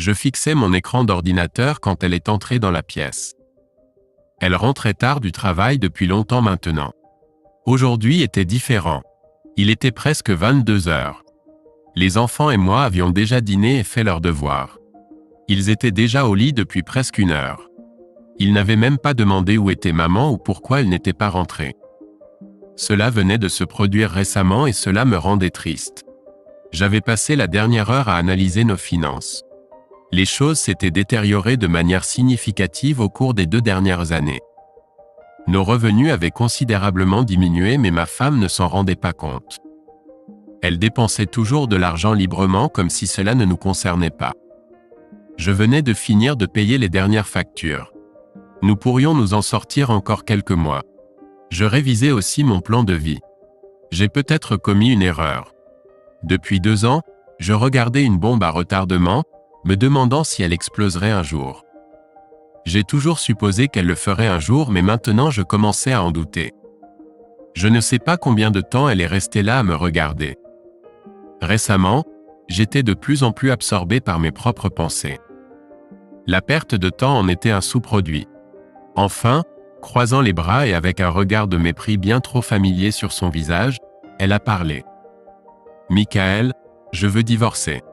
Je fixais mon écran d'ordinateur quand elle est entrée dans la pièce. Elle rentrait tard du travail depuis longtemps maintenant. Aujourd'hui était différent. Il était presque 22 heures. Les enfants et moi avions déjà dîné et fait leurs devoirs. Ils étaient déjà au lit depuis presque 1 heure. Ils n'avaient même pas demandé où était maman ou pourquoi elle n'était pas rentrée. Cela venait de se produire récemment et cela me rendait triste. J'avais passé la dernière heure à analyser nos finances. Les choses s'étaient détériorées de manière significative au cours des 2 dernières années. Nos revenus avaient considérablement diminué mais ma femme ne s'en rendait pas compte. Elle dépensait toujours de l'argent librement comme si cela ne nous concernait pas. Je venais de finir de payer les dernières factures. Nous pourrions nous en sortir encore quelques mois. Je révisais aussi mon plan de vie. J'ai peut-être commis une erreur. Depuis 2 ans, je regardais une bombe à retardement, me demandant si elle exploserait un jour. J'ai toujours supposé qu'elle le ferait un jour mais maintenant je commençais à en douter. Je ne sais pas combien de temps elle est restée là à me regarder. Récemment, j'étais de plus en plus absorbé par mes propres pensées. La perte de temps en était un sous-produit. Enfin, croisant les bras et avec un regard de mépris bien trop familier sur son visage, elle a parlé. « Michael, je veux divorcer. »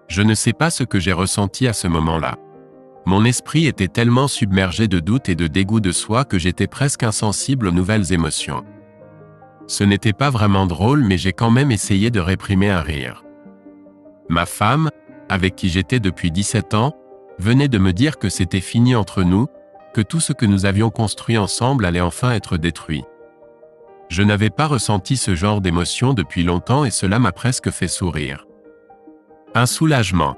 Je ne sais pas ce que j'ai ressenti à ce moment-là. Mon esprit était tellement submergé de doutes et de dégoût de soi que j'étais presque insensible aux nouvelles émotions. Ce n'était pas vraiment drôle mais j'ai quand même essayé de réprimer un rire. Ma femme, avec qui j'étais depuis 17 ans, venait de me dire que c'était fini entre nous, que tout ce que nous avions construit ensemble allait enfin être détruit. Je n'avais pas ressenti ce genre d'émotion depuis longtemps et cela m'a presque fait sourire. Un soulagement.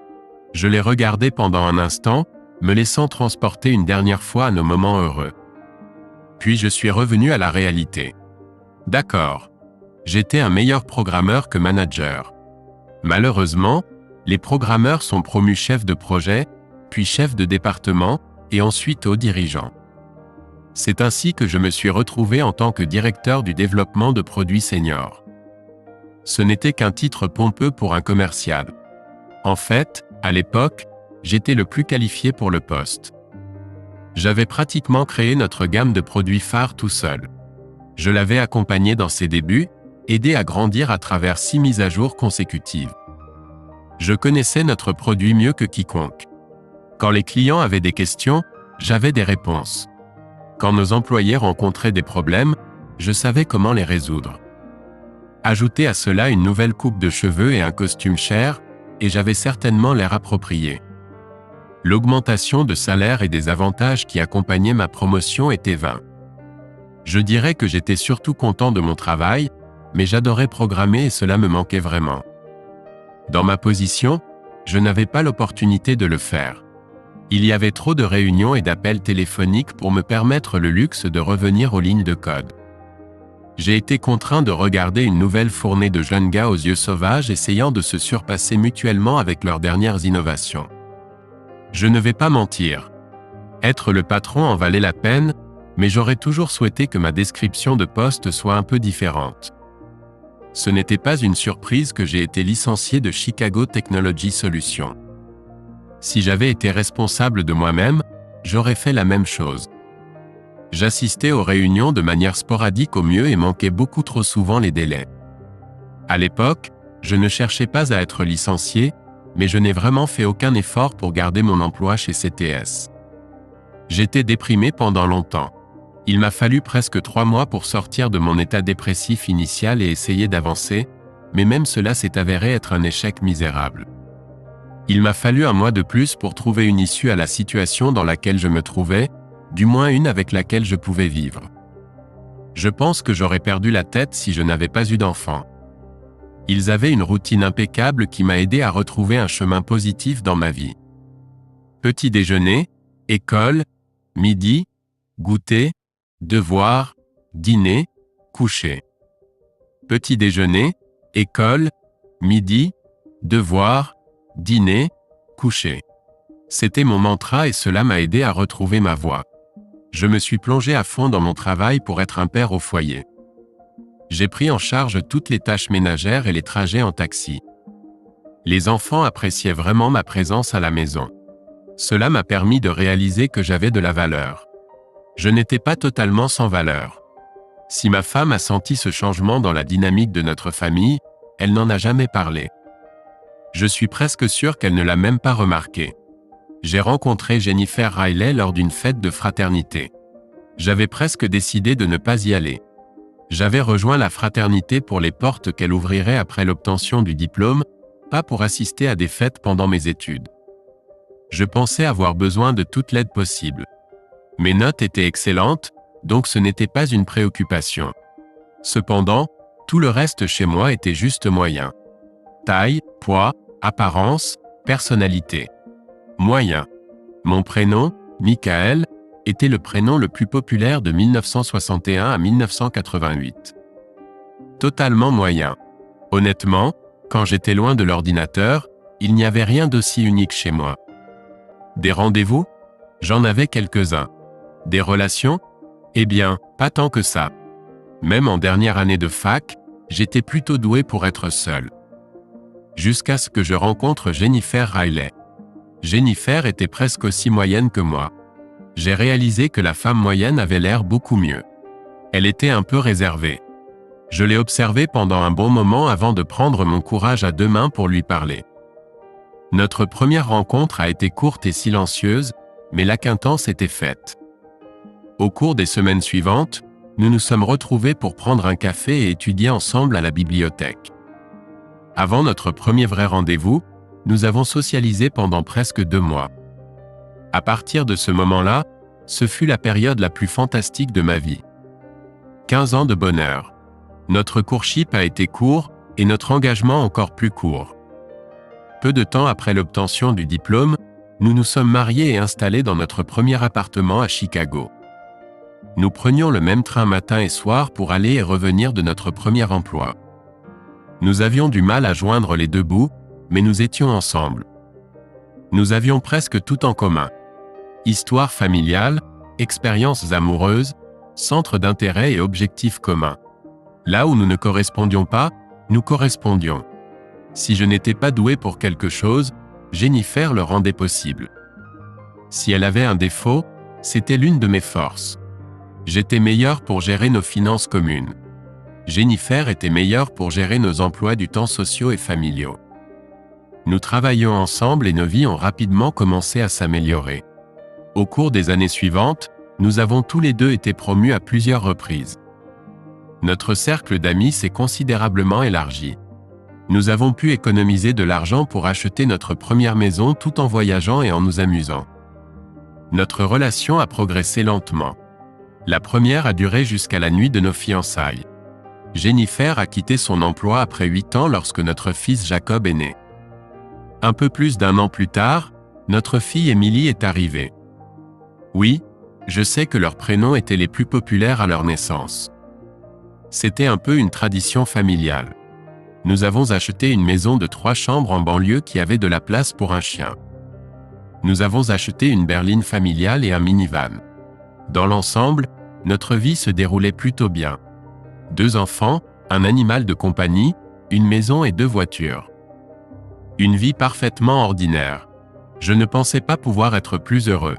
Je l'ai regardé pendant un instant, me laissant transporter une dernière fois à nos moments heureux. Puis je suis revenu à la réalité. D'accord. J'étais un meilleur programmeur que manager. Malheureusement, les programmeurs sont promus chefs de projet, puis chefs de département, et ensuite hauts dirigeants. C'est ainsi que je me suis retrouvé en tant que directeur du développement de produits seniors. Ce n'était qu'un titre pompeux pour un commercial. En fait, à l'époque, j'étais le plus qualifié pour le poste. J'avais pratiquement créé notre gamme de produits phares tout seul. Je l'avais accompagné dans ses débuts, aidé à grandir à travers 6 mises à jour consécutives. Je connaissais notre produit mieux que quiconque. Quand les clients avaient des questions, j'avais des réponses. Quand nos employés rencontraient des problèmes, je savais comment les résoudre. Ajoutez à cela une nouvelle coupe de cheveux et un costume cher, et j'avais certainement l'air approprié. L'augmentation de salaire et des avantages qui accompagnaient ma promotion étaient vains. Je dirais que j'étais surtout content de mon travail, mais j'adorais programmer et cela me manquait vraiment. Dans ma position, je n'avais pas l'opportunité de le faire. Il y avait trop de réunions et d'appels téléphoniques pour me permettre le luxe de revenir aux lignes de code. J'ai été contraint de regarder une nouvelle fournée de jeunes gars aux yeux sauvages essayant de se surpasser mutuellement avec leurs dernières innovations. Je ne vais pas mentir. Être le patron en valait la peine, mais j'aurais toujours souhaité que ma description de poste soit un peu différente. Ce n'était pas une surprise que j'ai été licencié de Chicago Technology Solutions. Si j'avais été responsable de moi-même, j'aurais fait la même chose. J'assistais aux réunions de manière sporadique au mieux et manquais beaucoup trop souvent les délais. À l'époque, je ne cherchais pas à être licencié, mais je n'ai vraiment fait aucun effort pour garder mon emploi chez CTS. J'étais déprimé pendant longtemps. Il m'a fallu presque 3 mois pour sortir de mon état dépressif initial et essayer d'avancer, mais même cela s'est avéré être un échec misérable. Il m'a fallu 1 mois de plus pour trouver une issue à la situation dans laquelle je me trouvais, du moins une avec laquelle je pouvais vivre. Je pense que j'aurais perdu la tête si je n'avais pas eu d'enfants. Ils avaient une routine impeccable qui m'a aidé à retrouver un chemin positif dans ma vie. Petit déjeuner, école, midi, goûter, devoir, dîner, coucher. Petit déjeuner, école, midi, devoir, dîner, coucher. C'était mon mantra et cela m'a aidé à retrouver ma voie. Je me suis plongé à fond dans mon travail pour être un père au foyer. J'ai pris en charge toutes les tâches ménagères et les trajets en taxi. Les enfants appréciaient vraiment ma présence à la maison. Cela m'a permis de réaliser que j'avais de la valeur. Je n'étais pas totalement sans valeur. Si ma femme a senti ce changement dans la dynamique de notre famille, elle n'en a jamais parlé. Je suis presque sûr qu'elle ne l'a même pas remarqué. J'ai rencontré Jennifer Riley lors d'une fête de fraternité. J'avais presque décidé de ne pas y aller. J'avais rejoint la fraternité pour les portes qu'elle ouvrirait après l'obtention du diplôme, pas pour assister à des fêtes pendant mes études. Je pensais avoir besoin de toute l'aide possible. Mes notes étaient excellentes, donc ce n'était pas une préoccupation. Cependant, tout le reste chez moi était juste moyen. Taille, poids, apparence, personnalité. Moyen. Mon prénom, Michael, était le prénom le plus populaire de 1961 à 1988. Totalement moyen. Honnêtement, quand j'étais loin de l'ordinateur, il n'y avait rien d'aussi unique chez moi. Des rendez-vous? J'en avais quelques-uns. Des relations? Eh bien, pas tant que ça. Même en dernière année de fac, j'étais plutôt doué pour être seul. Jusqu'à ce que je rencontre Jennifer Riley. Jennifer était presque aussi moyenne que moi. J'ai réalisé que la femme moyenne avait l'air beaucoup mieux. Elle était un peu réservée. Je l'ai observée pendant un bon moment avant de prendre mon courage à deux mains pour lui parler. Notre première rencontre a été courte et silencieuse, mais l'acquaintance était faite. Au cours des semaines suivantes, nous nous sommes retrouvés pour prendre un café et étudier ensemble à la bibliothèque. Avant notre premier vrai rendez-vous, nous avons socialisé pendant presque 2 mois. À partir de ce moment-là, ce fut la période la plus fantastique de ma vie. 15 ans de bonheur. Notre courtship a été court, et notre engagement encore plus court. Peu de temps après l'obtention du diplôme, nous nous sommes mariés et installés dans notre premier appartement à Chicago. Nous prenions le même train matin et soir pour aller et revenir de notre premier emploi. Nous avions du mal à joindre les deux bouts, mais nous étions ensemble. Nous avions presque tout en commun. Histoire familiale, expériences amoureuses, centres d'intérêt et objectifs communs. Là où nous ne correspondions pas, nous correspondions. Si je n'étais pas doué pour quelque chose, Jennifer le rendait possible. Si elle avait un défaut, c'était l'une de mes forces. J'étais meilleur pour gérer nos finances communes. Jennifer était meilleure pour gérer nos emplois du temps sociaux et familiaux. Nous travaillions ensemble et nos vies ont rapidement commencé à s'améliorer. Au cours des années suivantes, nous avons tous les deux été promus à plusieurs reprises. Notre cercle d'amis s'est considérablement élargi. Nous avons pu économiser de l'argent pour acheter notre première maison tout en voyageant et en nous amusant. Notre relation a progressé lentement. La première a duré jusqu'à la nuit de nos fiançailles. Jennifer a quitté son emploi après 8 ans lorsque notre fils Jacob est né. Un peu plus d'1 an plus tard, notre fille Emily est arrivée. Oui, je sais que leurs prénoms étaient les plus populaires à leur naissance. C'était un peu une tradition familiale. Nous avons acheté une maison de 3 chambres en banlieue qui avait de la place pour un chien. Nous avons acheté une berline familiale et un minivan. Dans l'ensemble, notre vie se déroulait plutôt bien. 2 enfants, un animal de compagnie, une maison et 2 voitures. Une vie parfaitement ordinaire. Je ne pensais pas pouvoir être plus heureux.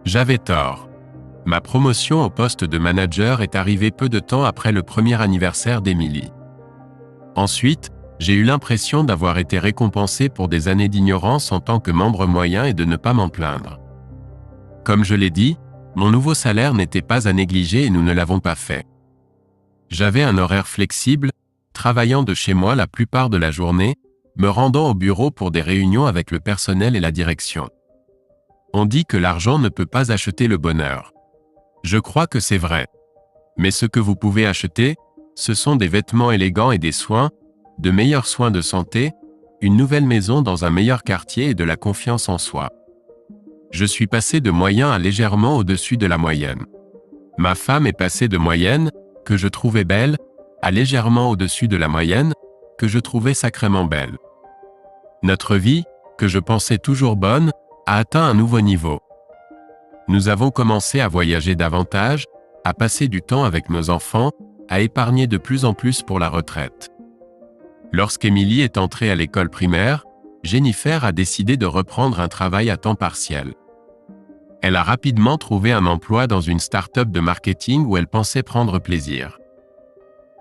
J'avais tort. Ma promotion au poste de manager est arrivée peu de temps après le premier anniversaire d'Emily. Ensuite, j'ai eu l'impression d'avoir été récompensé pour des années d'ignorance en tant que membre moyen et de ne pas m'en plaindre. Comme je l'ai dit, mon nouveau salaire n'était pas à négliger et nous ne l'avons pas fait. J'avais un horaire flexible, travaillant de chez moi la plupart de la journée, me rendant au bureau pour des réunions avec le personnel et la direction. On dit que l'argent ne peut pas acheter le bonheur. Je crois que c'est vrai. Mais ce que vous pouvez acheter, ce sont des vêtements élégants et des soins, de meilleurs soins de santé, une nouvelle maison dans un meilleur quartier et de la confiance en soi. Je suis passé de moyen à légèrement au-dessus de la moyenne. Ma femme est passée de moyenne, que je trouvais belle, à légèrement au-dessus de la moyenne, que je trouvais sacrément belle. Notre vie, que je pensais toujours bonne, a atteint un nouveau niveau. Nous avons commencé à voyager davantage, à passer du temps avec nos enfants, à épargner de plus en plus pour la retraite. Lorsqu'Emily est entrée à l'école primaire, Jennifer a décidé de reprendre un travail à temps partiel. Elle a rapidement trouvé un emploi dans une start-up de marketing où elle pensait prendre plaisir.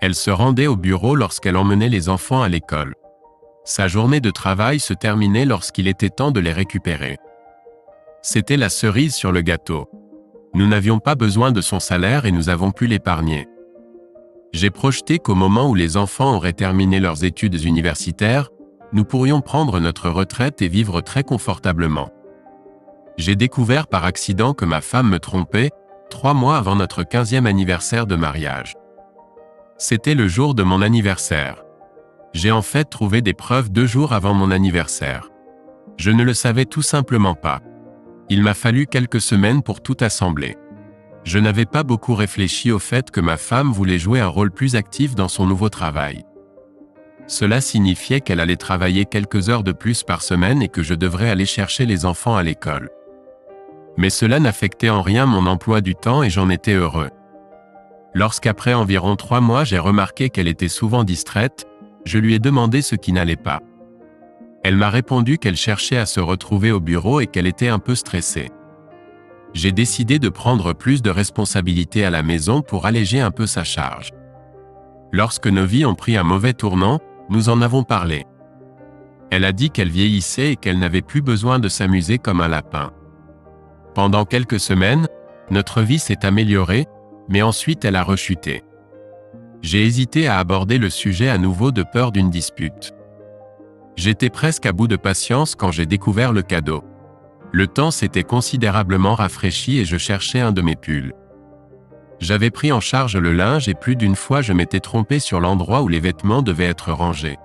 Elle se rendait au bureau lorsqu'elle emmenait les enfants à l'école. Sa journée de travail se terminait lorsqu'il était temps de les récupérer. C'était la cerise sur le gâteau. Nous n'avions pas besoin de son salaire et nous avons pu l'épargner. J'ai projeté qu'au moment où les enfants auraient terminé leurs études universitaires, nous pourrions prendre notre retraite et vivre très confortablement. J'ai découvert par accident que ma femme me trompait, 3 mois avant notre 15e anniversaire de mariage. C'était le jour de mon anniversaire. J'ai en fait trouvé des preuves 2 jours avant mon anniversaire. Je ne le savais tout simplement pas. Il m'a fallu quelques semaines pour tout assembler. Je n'avais pas beaucoup réfléchi au fait que ma femme voulait jouer un rôle plus actif dans son nouveau travail. Cela signifiait qu'elle allait travailler quelques heures de plus par semaine et que je devrais aller chercher les enfants à l'école. Mais cela n'affectait en rien mon emploi du temps et j'en étais heureux. Lorsqu'après environ 3 mois j'ai remarqué qu'elle était souvent distraite, je lui ai demandé ce qui n'allait pas. Elle m'a répondu qu'elle cherchait à se retrouver au bureau et qu'elle était un peu stressée. J'ai décidé de prendre plus de responsabilités à la maison pour alléger un peu sa charge. Lorsque nos vies ont pris un mauvais tournant, nous en avons parlé. Elle a dit qu'elle vieillissait et qu'elle n'avait plus besoin de s'amuser comme un lapin. Pendant quelques semaines, notre vie s'est améliorée, mais ensuite elle a rechuté. J'ai hésité à aborder le sujet à nouveau de peur d'une dispute. J'étais presque à bout de patience quand j'ai découvert le cadeau. Le temps s'était considérablement rafraîchi et je cherchais un de mes pulls. J'avais pris en charge le linge et plus d'une fois je m'étais trompé sur l'endroit où les vêtements devaient être rangés.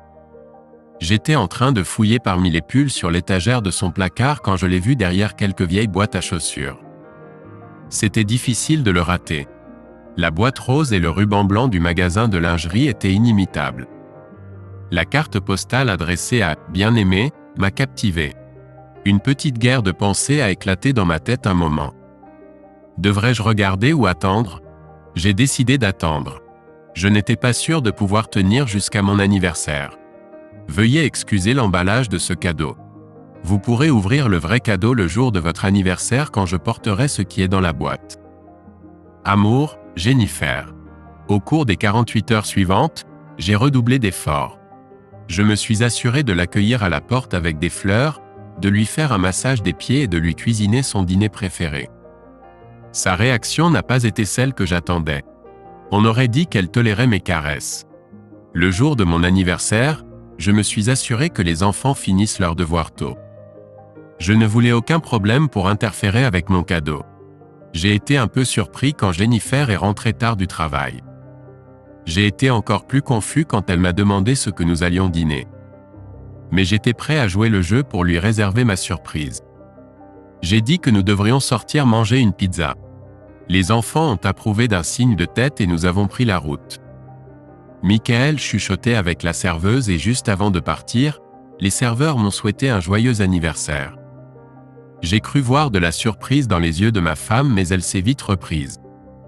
J'étais en train de fouiller parmi les pulls sur l'étagère de son placard quand je l'ai vu derrière quelques vieilles boîtes à chaussures. C'était difficile de le rater. La boîte rose et le ruban blanc du magasin de lingerie étaient inimitables. La carte postale adressée à « Bien-aimé » m'a captivé. Une petite guerre de pensées a éclaté dans ma tête un moment. Devrais-je regarder ou attendre ? J'ai décidé d'attendre. Je n'étais pas sûr de pouvoir tenir jusqu'à mon anniversaire. Veuillez excuser l'emballage de ce cadeau. Vous pourrez ouvrir le vrai cadeau le jour de votre anniversaire quand je porterai ce qui est dans la boîte. Amour, Jennifer. Au cours des 48 heures suivantes, j'ai redoublé d'efforts. Je me suis assuré de l'accueillir à la porte avec des fleurs, de lui faire un massage des pieds et de lui cuisiner son dîner préféré. Sa réaction n'a pas été celle que j'attendais. On aurait dit qu'elle tolérait mes caresses. Le jour de mon anniversaire, je me suis assuré que les enfants finissent leurs devoirs tôt. Je ne voulais aucun problème pour interférer avec mon cadeau. J'ai été un peu surpris quand Jennifer est rentrée tard du travail. J'ai été encore plus confus quand elle m'a demandé ce que nous allions dîner. Mais j'étais prêt à jouer le jeu pour lui réserver ma surprise. J'ai dit que nous devrions sortir manger une pizza. Les enfants ont approuvé d'un signe de tête et nous avons pris la route. Michael chuchotait avec la serveuse et juste avant de partir, les serveurs m'ont souhaité un joyeux anniversaire. J'ai cru voir de la surprise dans les yeux de ma femme mais elle s'est vite reprise.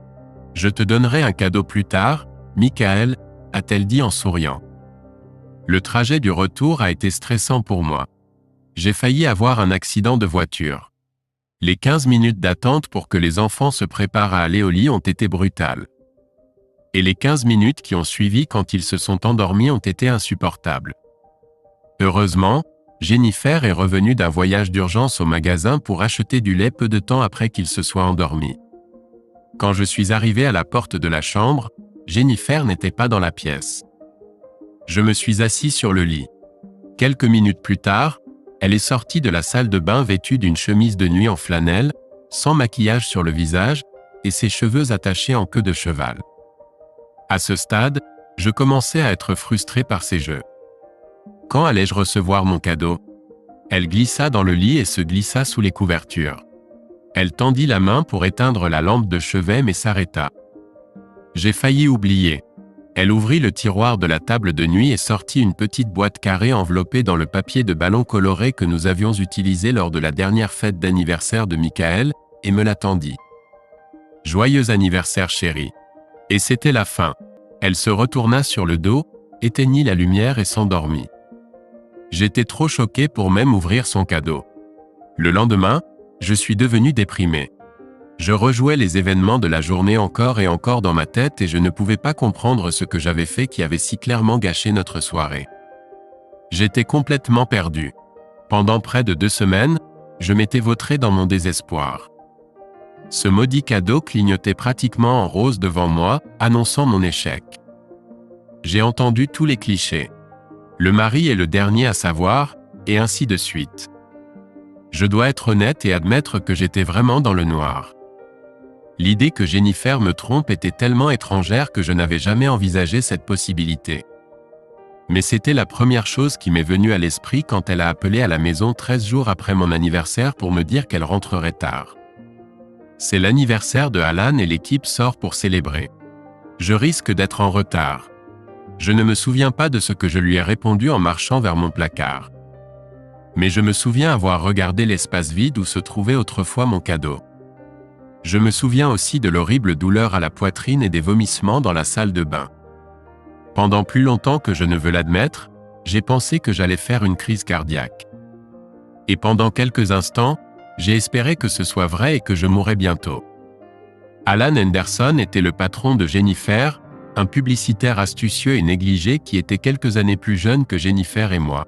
« Je te donnerai un cadeau plus tard, Michael », a-t-elle dit en souriant. Le trajet du retour a été stressant pour moi. J'ai failli avoir un accident de voiture. Les 15 minutes d'attente pour que les enfants se préparent à aller au lit ont été brutales. Et les 15 minutes qui ont suivi quand ils se sont endormis ont été insupportables. Heureusement, Jennifer est revenue d'un voyage d'urgence au magasin pour acheter du lait peu de temps après qu'ils se soient endormis. Quand je suis arrivé à la porte de la chambre, Jennifer n'était pas dans la pièce. Je me suis assis sur le lit. Quelques minutes plus tard, elle est sortie de la salle de bain vêtue d'une chemise de nuit en flanelle, sans maquillage sur le visage, et ses cheveux attachés en queue de cheval. À ce stade, je commençais à être frustré par ces jeux. Quand allais-je recevoir mon cadeau ? Elle glissa dans le lit et se glissa sous les couvertures. Elle tendit la main pour éteindre la lampe de chevet mais s'arrêta. J'ai failli oublier. Elle ouvrit le tiroir de la table de nuit et sortit une petite boîte carrée enveloppée dans le papier de ballon coloré que nous avions utilisé lors de la dernière fête d'anniversaire de Michael, et me la tendit. « Joyeux anniversaire chérie !» Et c'était la fin. Elle se retourna sur le dos, éteignit la lumière et s'endormit. J'étais trop choqué pour même ouvrir son cadeau. Le lendemain, je suis devenu déprimé. Je rejouais les événements de la journée encore et encore dans ma tête et je ne pouvais pas comprendre ce que j'avais fait qui avait si clairement gâché notre soirée. J'étais complètement perdu. Pendant près de 2 semaines, je m'étais vautré dans mon désespoir. Ce maudit cadeau clignotait pratiquement en rose devant moi, annonçant mon échec. J'ai entendu tous les clichés. Le mari est le dernier à savoir, et ainsi de suite. Je dois être honnête et admettre que j'étais vraiment dans le noir. L'idée que Jennifer me trompe était tellement étrangère que je n'avais jamais envisagé cette possibilité. Mais c'était la première chose qui m'est venue à l'esprit quand elle a appelé à la maison 13 jours après mon anniversaire pour me dire qu'elle rentrerait tard. C'est l'anniversaire de Alan et l'équipe sort pour célébrer. Je risque d'être en retard. Je ne me souviens pas de ce que je lui ai répondu en marchant vers mon placard. Mais je me souviens avoir regardé l'espace vide où se trouvait autrefois mon cadeau. Je me souviens aussi de l'horrible douleur à la poitrine et des vomissements dans la salle de bain. Pendant plus longtemps que je ne veux l'admettre, j'ai pensé que j'allais faire une crise cardiaque. Et pendant quelques instants, j'ai espéré que ce soit vrai et que je mourrais bientôt. Alan Henderson était le patron de Jennifer, un publicitaire astucieux et négligé qui était quelques années plus jeune que Jennifer et moi.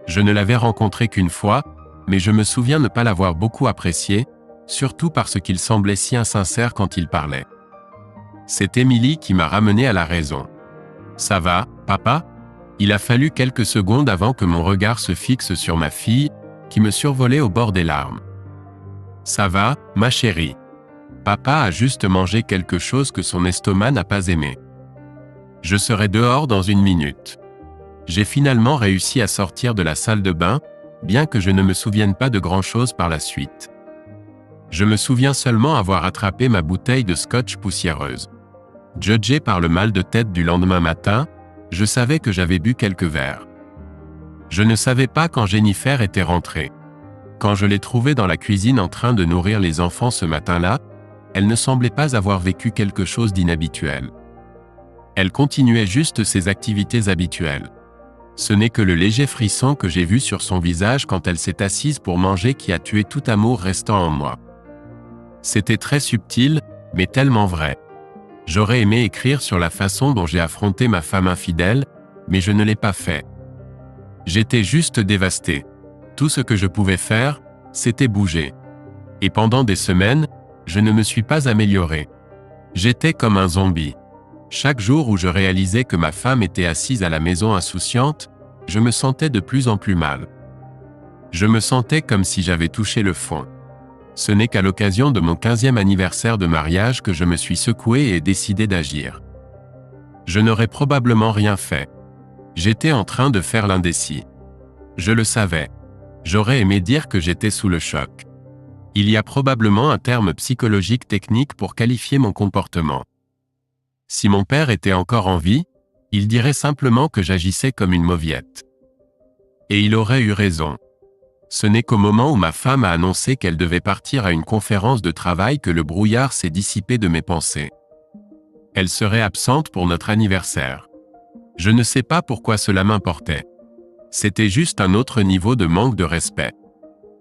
Je ne l'avais rencontré qu'une fois, mais je me souviens ne pas l'avoir beaucoup apprécié, surtout parce qu'il semblait si insincère quand il parlait. C'est Emily qui m'a ramené à la raison. « Ça va, papa ?» Il a fallu quelques secondes avant que mon regard se fixe sur ma fille, qui me survolait au bord des larmes. « Ça va, ma chérie. Papa a juste mangé quelque chose que son estomac n'a pas aimé. Je serai dehors dans 1 minute. » J'ai finalement réussi à sortir de la salle de bain, bien que je ne me souvienne pas de grand-chose par la suite. Je me souviens seulement avoir attrapé ma bouteille de scotch poussiéreuse. Judgé par le mal de tête du lendemain matin, je savais que j'avais bu quelques verres. Je ne savais pas quand Jennifer était rentrée. Quand je l'ai trouvée dans la cuisine en train de nourrir les enfants ce matin-là, elle ne semblait pas avoir vécu quelque chose d'inhabituel. Elle continuait juste ses activités habituelles. Ce n'est que le léger frisson que j'ai vu sur son visage quand elle s'est assise pour manger qui a tué tout amour restant en moi. C'était très subtil, mais tellement vrai. J'aurais aimé écrire sur la façon dont j'ai affronté ma femme infidèle, mais je ne l'ai pas fait. J'étais juste dévasté. Tout ce que je pouvais faire, c'était bouger. Et pendant des semaines, je ne me suis pas amélioré. J'étais comme un zombie. Chaque jour où je réalisais que ma femme était assise à la maison insouciante, je me sentais de plus en plus mal. Je me sentais comme si j'avais touché le fond. Ce n'est qu'à l'occasion de mon 15e anniversaire de mariage que je me suis secoué et décidé d'agir. Je n'aurais probablement rien fait. J'étais en train de faire l'indécis. Je le savais. J'aurais aimé dire que j'étais sous le choc. Il y a probablement un terme psychologique technique pour qualifier mon comportement. Si mon père était encore en vie, il dirait simplement que j'agissais comme une mauviette. Et il aurait eu raison. Ce n'est qu'au moment où ma femme a annoncé qu'elle devait partir à une conférence de travail que le brouillard s'est dissipé de mes pensées. Elle serait absente pour notre anniversaire. Je ne sais pas pourquoi cela m'importait. C'était juste un autre niveau de manque de respect.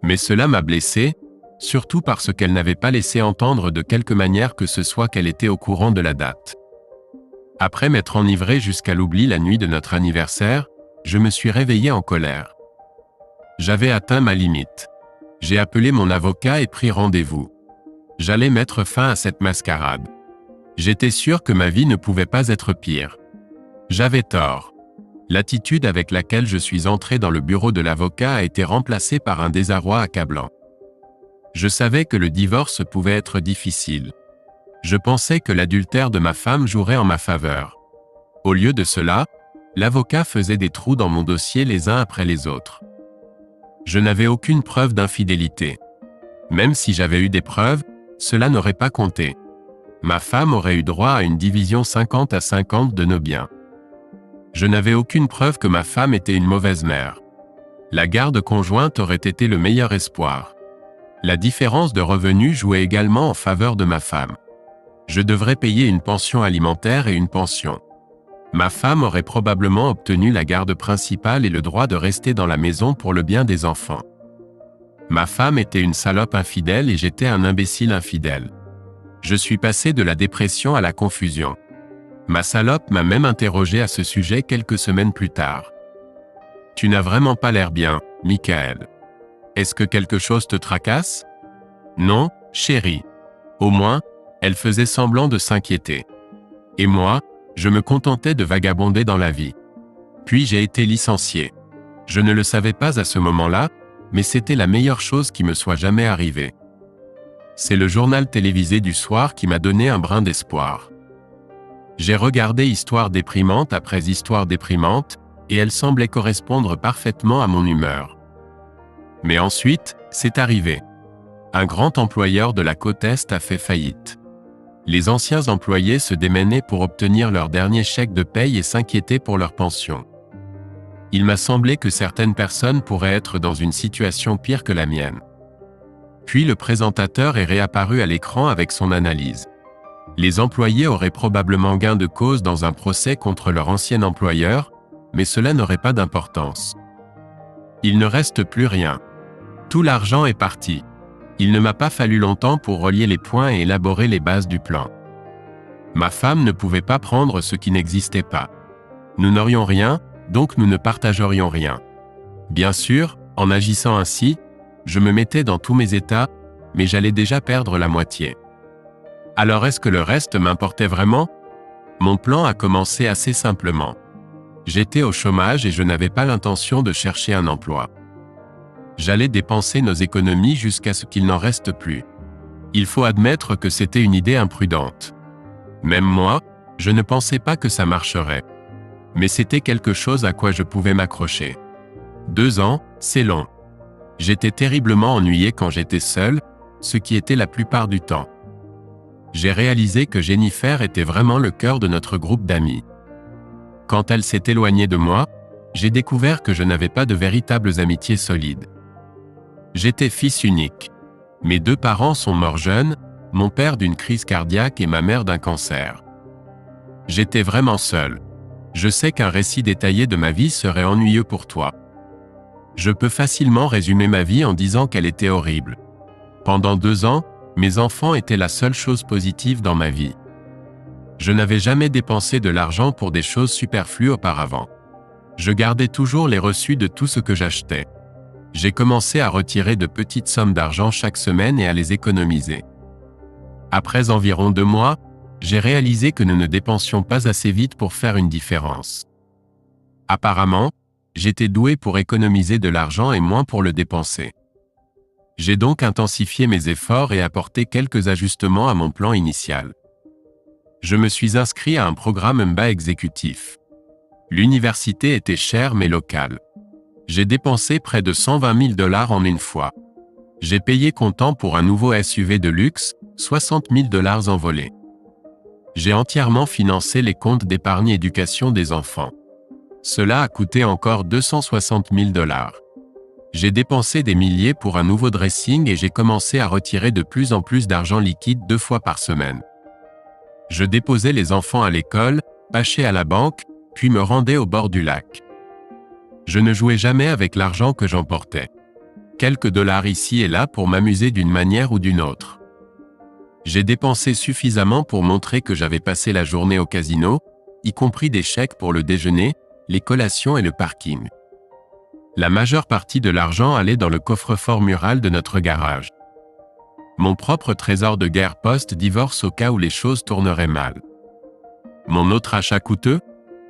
Mais cela m'a blessé, surtout parce qu'elle n'avait pas laissé entendre de quelque manière que ce soit qu'elle était au courant de la date. Après m'être enivré jusqu'à l'oubli la nuit de notre anniversaire, je me suis réveillé en colère. J'avais atteint ma limite. J'ai appelé mon avocat et pris rendez-vous. J'allais mettre fin à cette mascarade. J'étais sûr que ma vie ne pouvait pas être pire. J'avais tort. L'attitude avec laquelle je suis entré dans le bureau de l'avocat a été remplacée par un désarroi accablant. Je savais que le divorce pouvait être difficile. Je pensais que l'adultère de ma femme jouerait en ma faveur. Au lieu de cela, l'avocat faisait des trous dans mon dossier les uns après les autres. Je n'avais aucune preuve d'infidélité. Même si j'avais eu des preuves, cela n'aurait pas compté. Ma femme aurait eu droit à une division 50-50 de nos biens. Je n'avais aucune preuve que ma femme était une mauvaise mère. La garde conjointe aurait été le meilleur espoir. La différence de revenus jouait également en faveur de ma femme. Je devrais payer une pension alimentaire et une pension. Ma femme aurait probablement obtenu la garde principale et le droit de rester dans la maison pour le bien des enfants. Ma femme était une salope infidèle et j'étais un imbécile infidèle. Je suis passé de la dépression à la confusion. Ma salope m'a même interrogé à ce sujet quelques semaines plus tard. « Tu n'as vraiment pas l'air bien, Michael. Est-ce que quelque chose te tracasse ?»« Non, chérie. » Au moins, elle faisait semblant de s'inquiéter. Et moi, je me contentais de vagabonder dans la vie. Puis j'ai été licencié. Je ne le savais pas à ce moment-là, mais c'était la meilleure chose qui me soit jamais arrivée. C'est le journal télévisé du soir qui m'a donné un brin d'espoir. J'ai regardé histoire déprimante après histoire déprimante, et elle semblait correspondre parfaitement à mon humeur. Mais ensuite, c'est arrivé. Un grand employeur de la côte Est a fait faillite. Les anciens employés se démenaient pour obtenir leur dernier chèque de paye et s'inquiétaient pour leur pension. Il m'a semblé que certaines personnes pourraient être dans une situation pire que la mienne. Puis le présentateur est réapparu à l'écran avec son analyse. Les employés auraient probablement gain de cause dans un procès contre leur ancien employeur, mais cela n'aurait pas d'importance. Il ne reste plus rien. Tout l'argent est parti. Il ne m'a pas fallu longtemps pour relier les points et élaborer les bases du plan. Ma femme ne pouvait pas prendre ce qui n'existait pas. Nous n'aurions rien, donc nous ne partagerions rien. Bien sûr, en agissant ainsi, je me mettais dans tous mes états, mais j'allais déjà perdre la moitié. Alors est-ce que le reste m'importait vraiment ? Mon plan a commencé assez simplement. J'étais au chômage et je n'avais pas l'intention de chercher un emploi. J'allais dépenser nos économies jusqu'à ce qu'il n'en reste plus. Il faut admettre que c'était une idée imprudente. Même moi, je ne pensais pas que ça marcherait. Mais c'était quelque chose à quoi je pouvais m'accrocher. 2 ans, c'est long. J'étais terriblement ennuyé quand j'étais seul, ce qui était la plupart du temps. J'ai réalisé que Jennifer était vraiment le cœur de notre groupe d'amis. Quand elle s'est éloignée de moi, j'ai découvert que je n'avais pas de véritables amitiés solides. J'étais fils unique. Mes 2 parents sont morts jeunes, mon père d'une crise cardiaque et ma mère d'un cancer. J'étais vraiment seul. Je sais qu'un récit détaillé de ma vie serait ennuyeux pour toi. Je peux facilement résumer ma vie en disant qu'elle était horrible. Pendant 2 ans, mes enfants étaient la seule chose positive dans ma vie. Je n'avais jamais dépensé de l'argent pour des choses superflues auparavant. Je gardais toujours les reçus de tout ce que j'achetais. J'ai commencé à retirer de petites sommes d'argent chaque semaine et à les économiser. Après environ 2 mois, j'ai réalisé que nous ne dépensions pas assez vite pour faire une différence. Apparemment, j'étais doué pour économiser de l'argent et moins pour le dépenser. J'ai donc intensifié mes efforts et apporté quelques ajustements à mon plan initial. Je me suis inscrit à un programme MBA exécutif. L'université était chère mais locale. J'ai dépensé près de 120 000 $ en une fois. J'ai payé comptant pour un nouveau SUV de luxe, 60 000 $ envolés. J'ai entièrement financé les comptes d'épargne éducation des enfants. Cela a coûté encore 260 000 $. J'ai dépensé des milliers pour un nouveau dressing et j'ai commencé à retirer de plus en plus d'argent liquide 2 fois par semaine. Je déposais les enfants à l'école, pâchais à la banque, puis me rendais au bord du lac. Je ne jouais jamais avec l'argent que j'emportais. Quelques dollars ici et là pour m'amuser d'une manière ou d'une autre. J'ai dépensé suffisamment pour montrer que j'avais passé la journée au casino, y compris des chèques pour le déjeuner, les collations et le parking. La majeure partie de l'argent allait dans le coffre-fort mural de notre garage. Mon propre trésor de guerre post-divorce au cas où les choses tourneraient mal. Mon autre achat coûteux ?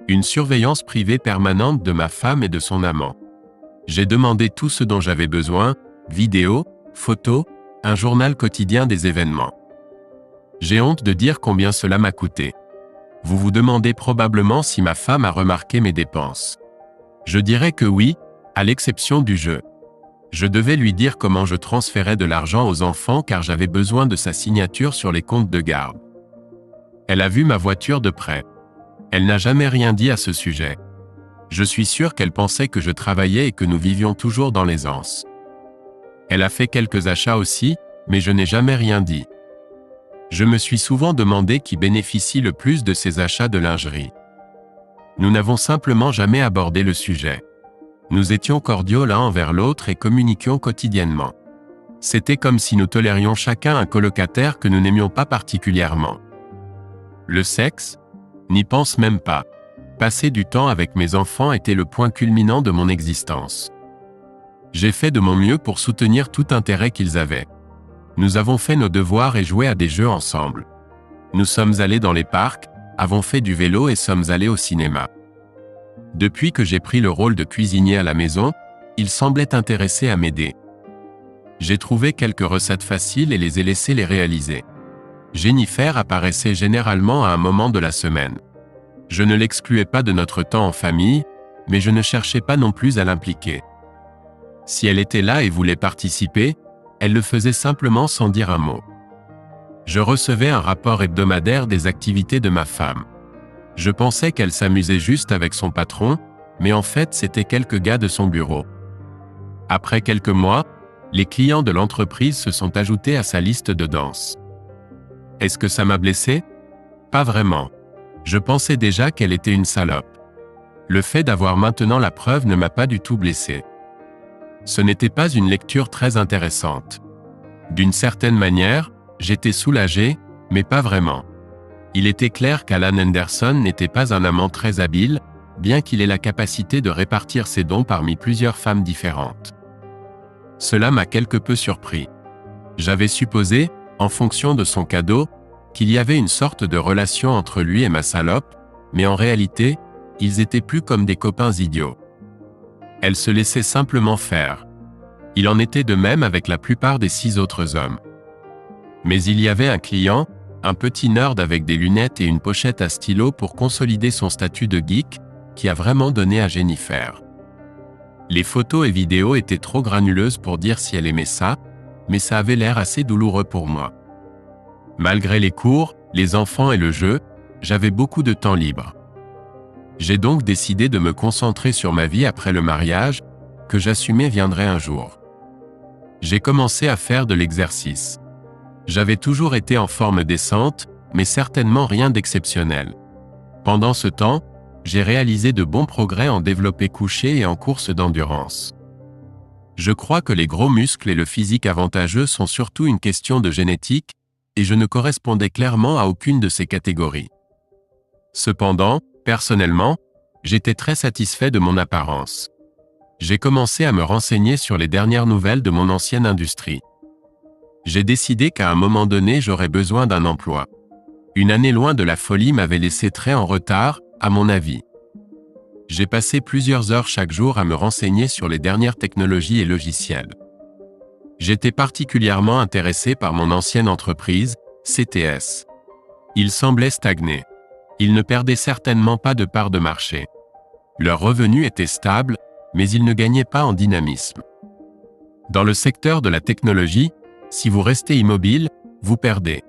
Une surveillance privée permanente de ma femme et de son amant. J'ai demandé tout ce dont j'avais besoin, vidéos, photos, un journal quotidien des événements. J'ai honte de dire combien cela m'a coûté. Vous vous demandez probablement si ma femme a remarqué mes dépenses. Je dirais que oui, à l'exception du jeu. Je devais lui dire comment je transférais de l'argent aux enfants car j'avais besoin de sa signature sur les comptes de garde. Elle a vu ma voiture de près. Elle n'a jamais rien dit à ce sujet. Je suis sûr qu'elle pensait que je travaillais et que nous vivions toujours dans l'aisance. Elle a fait quelques achats aussi, mais je n'ai jamais rien dit. Je me suis souvent demandé qui bénéficie le plus de ces achats de lingerie. Nous n'avons simplement jamais abordé le sujet. Nous étions cordiaux l'un envers l'autre et communiquions quotidiennement. C'était comme si nous tolérions chacun un colocataire que nous n'aimions pas particulièrement. Le sexe ? N'y pense même pas. Passer du temps avec mes enfants était le point culminant de mon existence. J'ai fait de mon mieux pour soutenir tout intérêt qu'ils avaient. Nous avons fait nos devoirs et joué à des jeux ensemble. Nous sommes allés dans les parcs, avons fait du vélo et sommes allés au cinéma. Depuis que j'ai pris le rôle de cuisinier à la maison, ils semblaient intéressés à m'aider. J'ai trouvé quelques recettes faciles et les ai laissés les réaliser. Jennifer apparaissait généralement à un moment de la semaine. Je ne l'excluais pas de notre temps en famille, mais je ne cherchais pas non plus à l'impliquer. Si elle était là et voulait participer, elle le faisait simplement sans dire un mot. Je recevais un rapport hebdomadaire des activités de ma femme. Je pensais qu'elle s'amusait juste avec son patron, mais en fait c'était quelques gars de son bureau. Après quelques mois, les clients de l'entreprise se sont ajoutés à sa liste de danse. Est-ce que ça m'a blessé ? Pas vraiment. Je pensais déjà qu'elle était une salope. Le fait d'avoir maintenant la preuve ne m'a pas du tout blessé. Ce n'était pas une lecture très intéressante. D'une certaine manière, j'étais soulagé, mais pas vraiment. Il était clair qu'Alan Anderson n'était pas un amant très habile, bien qu'il ait la capacité de répartir ses dons parmi plusieurs femmes différentes. Cela m'a quelque peu surpris. J'avais supposé, en fonction de son cadeau, qu'il y avait une sorte de relation entre lui et ma salope, mais en réalité, ils étaient plus comme des copains idiots. Elle se laissait simplement faire. Il en était de même avec la plupart des 6 autres hommes. Mais il y avait un client, un petit nerd avec des lunettes et une pochette à stylo pour consolider son statut de geek, qui a vraiment donné à Jennifer. Les photos et vidéos étaient trop granuleuses pour dire si elle aimait ça, mais ça avait l'air assez douloureux pour moi. Malgré les cours, les enfants et le jeu, j'avais beaucoup de temps libre. J'ai donc décidé de me concentrer sur ma vie après le mariage, que j'assumais viendrait un jour. J'ai commencé à faire de l'exercice. J'avais toujours été en forme décente, mais certainement rien d'exceptionnel. Pendant ce temps, j'ai réalisé de bons progrès en développé couché et en course d'endurance. Je crois que les gros muscles et le physique avantageux sont surtout une question de génétique, et je ne correspondais clairement à aucune de ces catégories. Cependant, personnellement, j'étais très satisfait de mon apparence. J'ai commencé à me renseigner sur les dernières nouvelles de mon ancienne industrie. J'ai décidé qu'à un moment donné j'aurais besoin d'un emploi. Une année loin de la folie m'avait laissé très en retard, à mon avis. J'ai passé plusieurs heures chaque jour à me renseigner sur les dernières technologies et logiciels. J'étais particulièrement intéressé par mon ancienne entreprise, CTS. Ils semblaient stagner. Ils ne perdaient certainement pas de part de marché. Leurs revenus étaient stables, mais ils ne gagnaient pas en dynamisme. Dans le secteur de la technologie, si vous restez immobile, vous perdez.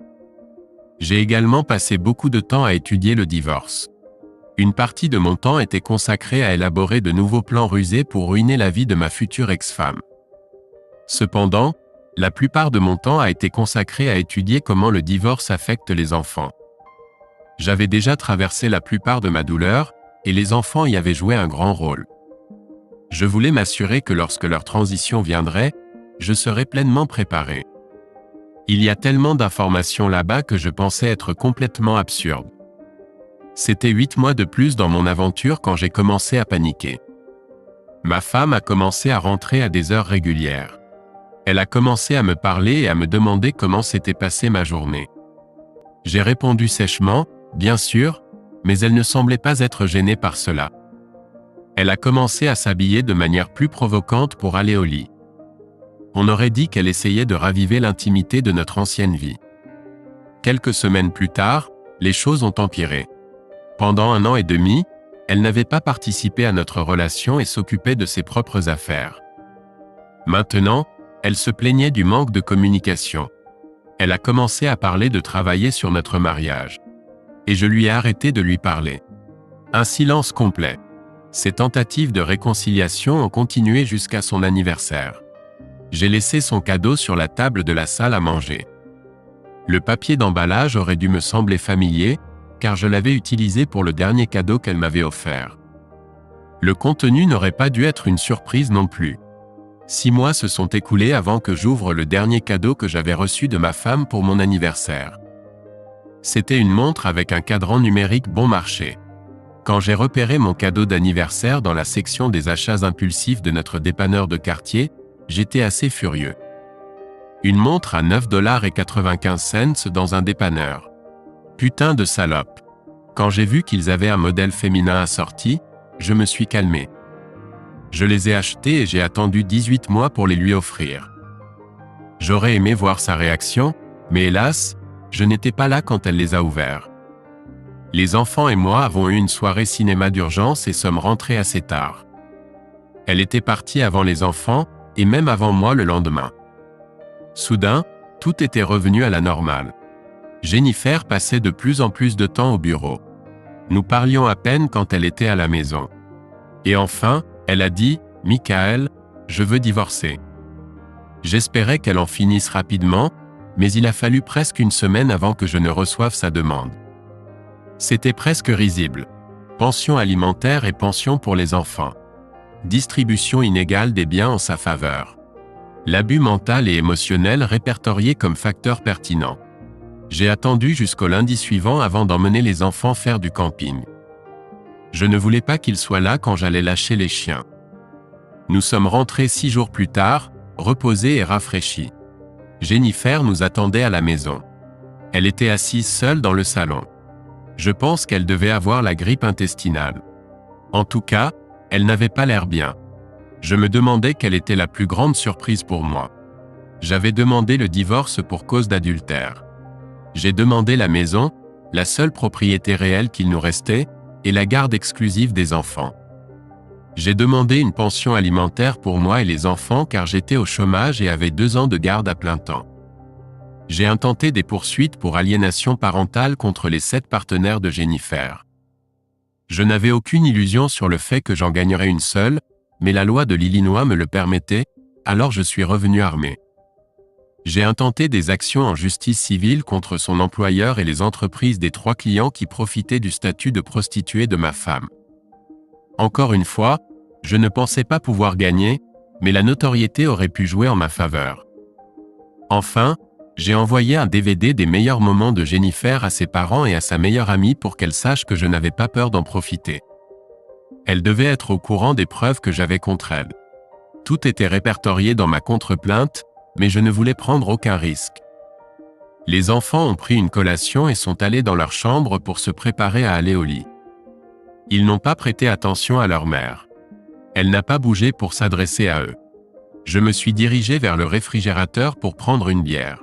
J'ai également passé beaucoup de temps à étudier le divorce. Une partie de mon temps était consacrée à élaborer de nouveaux plans rusés pour ruiner la vie de ma future ex-femme. Cependant, la plupart de mon temps a été consacré à étudier comment le divorce affecte les enfants. J'avais déjà traversé la plupart de ma douleur, et les enfants y avaient joué un grand rôle. Je voulais m'assurer que lorsque leur transition viendrait, je serais pleinement préparé. Il y a tellement d'informations là-bas que je pensais être complètement absurde. C'était 8 mois de plus dans mon aventure quand j'ai commencé à paniquer. Ma femme a commencé à rentrer à des heures régulières. Elle a commencé à me parler et à me demander comment s'était passée ma journée. J'ai répondu sèchement, bien sûr, mais elle ne semblait pas être gênée par cela. Elle a commencé à s'habiller de manière plus provocante pour aller au lit. On aurait dit qu'elle essayait de raviver l'intimité de notre ancienne vie. Quelques semaines plus tard, les choses ont empiré. Pendant 1 an et demi, elle n'avait pas participé à notre relation et s'occupait de ses propres affaires. Maintenant, elle se plaignait du manque de communication. Elle a commencé à parler de travailler sur notre mariage. Et je lui ai arrêté de lui parler. Un silence complet. Ces tentatives de réconciliation ont continué jusqu'à son anniversaire. J'ai laissé son cadeau sur la table de la salle à manger. Le papier d'emballage aurait dû me sembler familier, car je l'avais utilisé pour le dernier cadeau qu'elle m'avait offert. Le contenu n'aurait pas dû être une surprise non plus. 6 mois se sont écoulés avant que j'ouvre le dernier cadeau que j'avais reçu de ma femme pour mon anniversaire. C'était une montre avec un cadran numérique bon marché. Quand j'ai repéré mon cadeau d'anniversaire dans la section des achats impulsifs de notre dépanneur de quartier, j'étais assez furieux. Une montre à 9,95 $ dans un dépanneur. Putain de salope. Quand j'ai vu qu'ils avaient un modèle féminin assorti, je me suis calmé. Je les ai achetés et j'ai attendu 18 mois pour les lui offrir. J'aurais aimé voir sa réaction, mais hélas, je n'étais pas là quand elle les a ouverts. Les enfants et moi avons eu une soirée cinéma d'urgence et sommes rentrés assez tard. Elle était partie avant les enfants, et même avant moi le lendemain. Soudain, tout était revenu à la normale. Jennifer passait de plus en plus de temps au bureau. Nous parlions à peine quand elle était à la maison. Et enfin, elle a dit « Michael, je veux divorcer ». J'espérais qu'elle en finisse rapidement, mais il a fallu presque une semaine avant que je ne reçoive sa demande. C'était presque risible. Pension alimentaire et pension pour les enfants. Distribution inégale des biens en sa faveur. L'abus mental et émotionnel répertorié comme facteur pertinent. J'ai attendu jusqu'au lundi suivant avant d'emmener les enfants faire du camping. Je ne voulais pas qu'ils soient là quand j'allais lâcher les chiens. Nous sommes rentrés 6 jours plus tard, reposés et rafraîchis. Jennifer nous attendait à la maison. Elle était assise seule dans le salon. Je pense qu'elle devait avoir la grippe intestinale. En tout cas, elle n'avait pas l'air bien. Je me demandais quelle était la plus grande surprise pour moi. J'avais demandé le divorce pour cause d'adultère. J'ai demandé la maison, la seule propriété réelle qu'il nous restait, et la garde exclusive des enfants. J'ai demandé une pension alimentaire pour moi et les enfants car j'étais au chômage et avais 2 ans de garde à plein temps. J'ai intenté des poursuites pour aliénation parentale contre les 7 partenaires de Jennifer. Je n'avais aucune illusion sur le fait que j'en gagnerais une seule, mais la loi de l'Illinois me le permettait, alors je suis revenu armé. J'ai intenté des actions en justice civile contre son employeur et les entreprises des 3 clients qui profitaient du statut de prostituée de ma femme. Encore une fois, je ne pensais pas pouvoir gagner, mais la notoriété aurait pu jouer en ma faveur. Enfin, j'ai envoyé un DVD des meilleurs moments de Jennifer à ses parents et à sa meilleure amie pour qu'elle sache que je n'avais pas peur d'en profiter. Elle devait être au courant des preuves que j'avais contre elle. Tout était répertorié dans ma contre-plainte, mais je ne voulais prendre aucun risque. Les enfants ont pris une collation et sont allés dans leur chambre pour se préparer à aller au lit. Ils n'ont pas prêté attention à leur mère. Elle n'a pas bougé pour s'adresser à eux. Je me suis dirigé vers le réfrigérateur pour prendre une bière.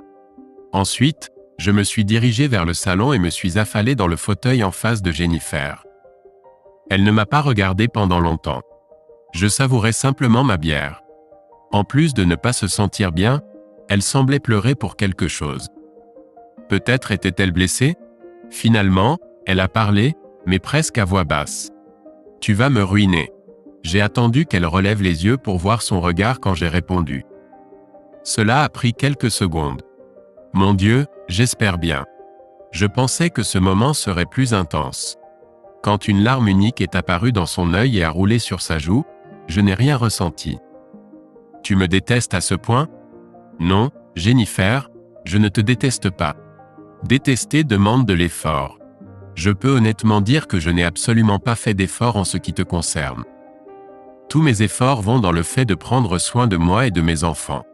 Ensuite, je me suis dirigé vers le salon et me suis affalé dans le fauteuil en face de Jennifer. Elle ne m'a pas regardé pendant longtemps. Je savourais simplement ma bière. En plus de ne pas se sentir bien, elle semblait pleurer pour quelque chose. Peut-être était-elle blessée? Finalement, elle a parlé, mais presque à voix basse. « Tu vas me ruiner. » J'ai attendu qu'elle relève les yeux pour voir son regard quand j'ai répondu. Cela a pris quelques secondes. Mon Dieu, j'espère bien. Je pensais que ce moment serait plus intense. Quand une larme unique est apparue dans son œil et a roulé sur sa joue, je n'ai rien ressenti. « Tu me détestes à ce point? » Non, Jennifer, je ne te déteste pas. Détester demande de l'effort. Je peux honnêtement dire que je n'ai absolument pas fait d'effort en ce qui te concerne. Tous mes efforts vont dans le fait de prendre soin de moi et de mes enfants.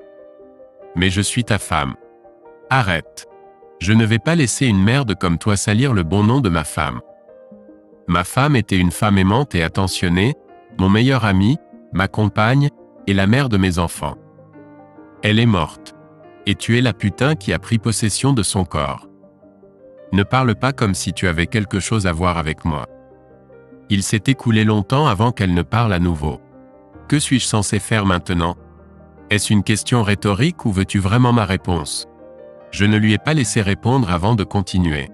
Mais je suis ta femme. Arrête. Je ne vais pas laisser une merde comme toi salir le bon nom de ma femme. Ma femme était une femme aimante et attentionnée, mon meilleur ami, ma compagne, et la mère de mes enfants. Elle est morte. Et tu es la putain qui a pris possession de son corps. Ne parle pas comme si tu avais quelque chose à voir avec moi. Il s'est écoulé longtemps avant qu'elle ne parle à nouveau. Que suis-je censé faire maintenant? Est-ce une question rhétorique ou veux-tu vraiment ma réponse? Je ne lui ai pas laissé répondre avant de continuer.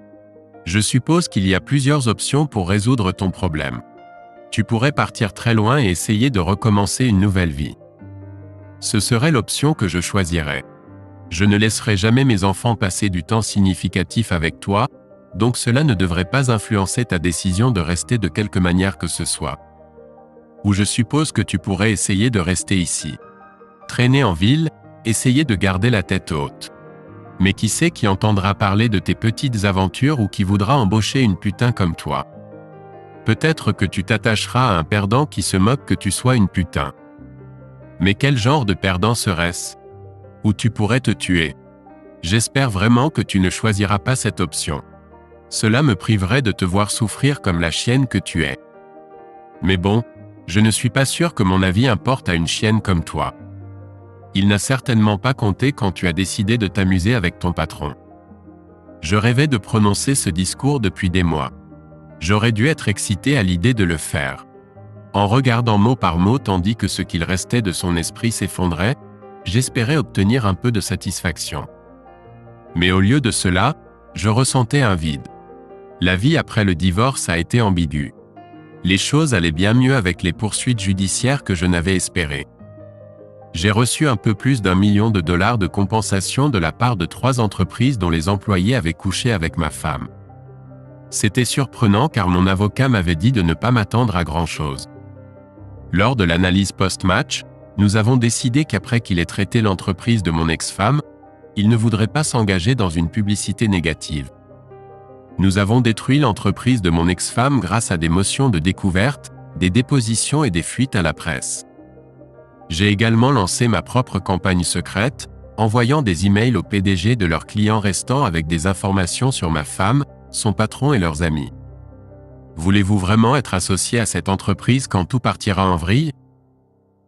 Je suppose qu'il y a plusieurs options pour résoudre ton problème. Tu pourrais partir très loin et essayer de recommencer une nouvelle vie. Ce serait l'option que je choisirais. Je ne laisserai jamais mes enfants passer du temps significatif avec toi, donc cela ne devrait pas influencer ta décision de rester de quelque manière que ce soit. Ou je suppose que tu pourrais essayer de rester ici. Traîner en ville, essayer de garder la tête haute. Mais qui sait qui entendra parler de tes petites aventures ou qui voudra embaucher une putain comme toi? Peut-être que tu t'attacheras à un perdant qui se moque que tu sois une putain. Mais quel genre de perdant serait-ce? Ou tu pourrais te tuer. J'espère vraiment que tu ne choisiras pas cette option. Cela me priverait de te voir souffrir comme la chienne que tu es. Mais bon, je ne suis pas sûr que mon avis importe à une chienne comme toi. Il n'a certainement pas compté quand tu as décidé de t'amuser avec ton patron. Je rêvais de prononcer ce discours depuis des mois. J'aurais dû être excité à l'idée de le faire. En regardant mot par mot tandis que ce qu'il restait de son esprit s'effondrait, j'espérais obtenir un peu de satisfaction. Mais au lieu de cela, je ressentais un vide. La vie après le divorce a été ambiguë. Les choses allaient bien mieux avec les poursuites judiciaires que je n'avais espérées. J'ai reçu un peu plus d'1 million de dollars de compensation de la part de 3 entreprises dont les employés avaient couché avec ma femme. C'était surprenant car mon avocat m'avait dit de ne pas m'attendre à grand-chose. Lors de l'analyse post-match, nous avons décidé qu'après qu'il ait traité l'entreprise de mon ex-femme, il ne voudrait pas s'engager dans une publicité négative. Nous avons détruit l'entreprise de mon ex-femme grâce à des motions de découverte, des dépositions et des fuites à la presse. J'ai également lancé ma propre campagne secrète, envoyant des emails aux PDG de leurs clients restants avec des informations sur ma femme, son patron et leurs amis. Voulez-vous vraiment être associé à cette entreprise quand tout partira en vrille?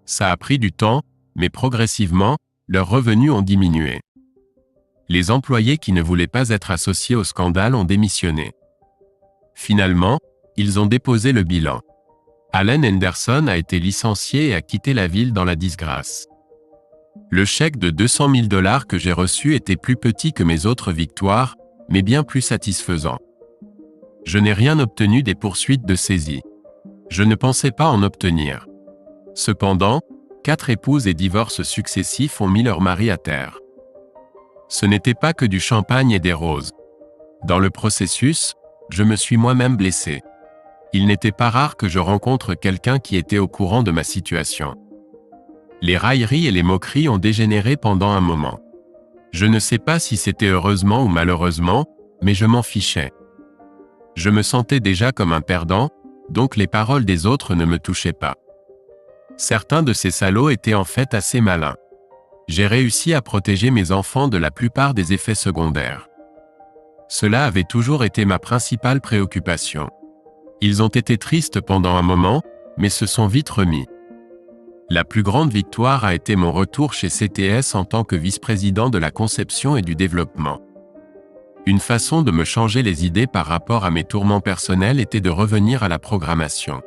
Ça a pris du temps, mais progressivement, leurs revenus ont diminué. Les employés qui ne voulaient pas être associés au scandale ont démissionné. Finalement, ils ont déposé le bilan. Allen Henderson a été licencié et a quitté la ville dans la disgrâce. Le chèque de 200 000 $ que j'ai reçu était plus petit que mes autres victoires, mais bien plus satisfaisant. Je n'ai rien obtenu des poursuites de saisie. Je ne pensais pas en obtenir. Cependant, 4 épouses et divorces successifs ont mis leur mari à terre. Ce n'était pas que du champagne et des roses. Dans le processus, je me suis moi-même blessé. Il n'était pas rare que je rencontre quelqu'un qui était au courant de ma situation. Les railleries et les moqueries ont dégénéré pendant un moment. Je ne sais pas si c'était heureusement ou malheureusement, mais je m'en fichais. Je me sentais déjà comme un perdant, donc les paroles des autres ne me touchaient pas. Certains de ces salauds étaient en fait assez malins. J'ai réussi à protéger mes enfants de la plupart des effets secondaires. Cela avait toujours été ma principale préoccupation. Ils ont été tristes pendant un moment, mais se sont vite remis. La plus grande victoire a été mon retour chez CTS en tant que vice-président de la conception et du développement. Une façon de me changer les idées par rapport à mes tourments personnels était de revenir à la programmation.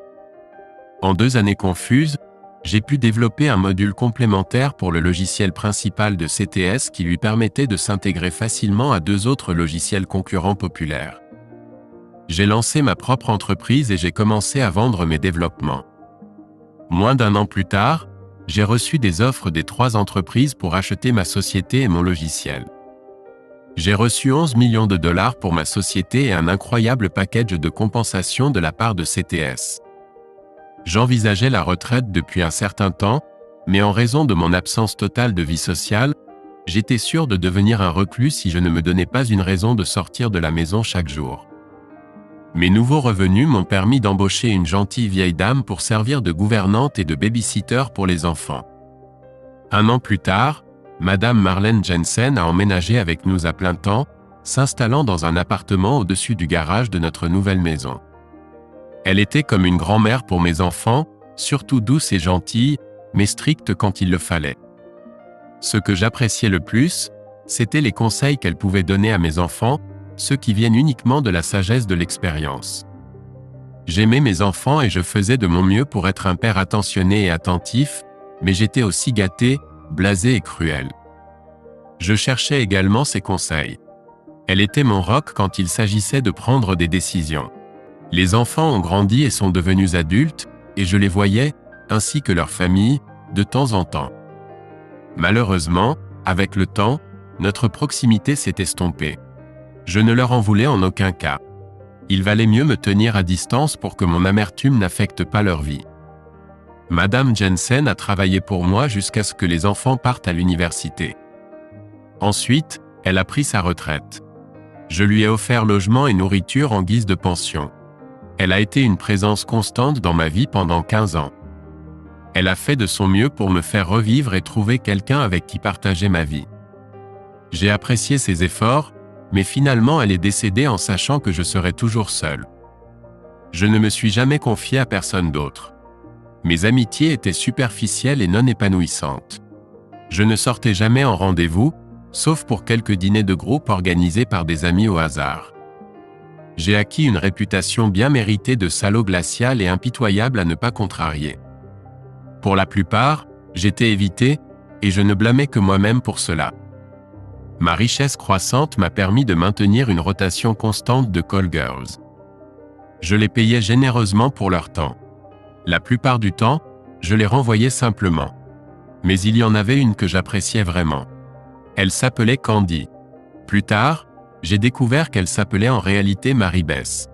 En 2 années confuses, j'ai pu développer un module complémentaire pour le logiciel principal de CTS qui lui permettait de s'intégrer facilement à 2 autres logiciels concurrents populaires. J'ai lancé ma propre entreprise et j'ai commencé à vendre mes développements. Moins d'1 an plus tard, j'ai reçu des offres des 3 entreprises pour acheter ma société et mon logiciel. J'ai reçu 11 millions de dollars pour ma société et un incroyable package de compensation de la part de CTS. J'envisageais la retraite depuis un certain temps, mais en raison de mon absence totale de vie sociale, j'étais sûr de devenir un reclus si je ne me donnais pas une raison de sortir de la maison chaque jour. Mes nouveaux revenus m'ont permis d'embaucher une gentille vieille dame pour servir de gouvernante et de baby-sitter pour les enfants. 1 an plus tard, Madame Marlène Jensen a emménagé avec nous à plein temps, s'installant dans un appartement au-dessus du garage de notre nouvelle maison. Elle était comme une grand-mère pour mes enfants, surtout douce et gentille, mais stricte quand il le fallait. Ce que j'appréciais le plus, c'étaient les conseils qu'elle pouvait donner à mes enfants, ceux qui viennent uniquement de la sagesse de l'expérience. J'aimais mes enfants et je faisais de mon mieux pour être un père attentionné et attentif, mais j'étais aussi gâté, blasé et cruel. Je cherchais également ses conseils. Elle était mon roc quand il s'agissait de prendre des décisions. Les enfants ont grandi et sont devenus adultes, et je les voyais, ainsi que leurs familles, de temps en temps. Malheureusement, avec le temps, notre proximité s'est estompée. Je ne leur en voulais en aucun cas. Il valait mieux me tenir à distance pour que mon amertume n'affecte pas leur vie. Madame Jensen a travaillé pour moi jusqu'à ce que les enfants partent à l'université. Ensuite, elle a pris sa retraite. Je lui ai offert logement et nourriture en guise de pension. Elle a été une présence constante dans ma vie pendant 15 ans. Elle a fait de son mieux pour me faire revivre et trouver quelqu'un avec qui partager ma vie. J'ai apprécié ses efforts, mais finalement elle est décédée en sachant que je serais toujours seul. Je ne me suis jamais confié à personne d'autre. Mes amitiés étaient superficielles et non épanouissantes. Je ne sortais jamais en rendez-vous, sauf pour quelques dîners de groupe organisés par des amis au hasard. J'ai acquis une réputation bien méritée de salaud glacial et impitoyable à ne pas contrarier. Pour la plupart, j'étais évité, et je ne blâmais que moi-même pour cela. Ma richesse croissante m'a permis de maintenir une rotation constante de call girls. Je les payais généreusement pour leur temps. La plupart du temps, je les renvoyais simplement. Mais il y en avait une que j'appréciais vraiment. Elle s'appelait Candy. Plus tard, j'ai découvert qu'elle s'appelait en réalité Marie-Bess.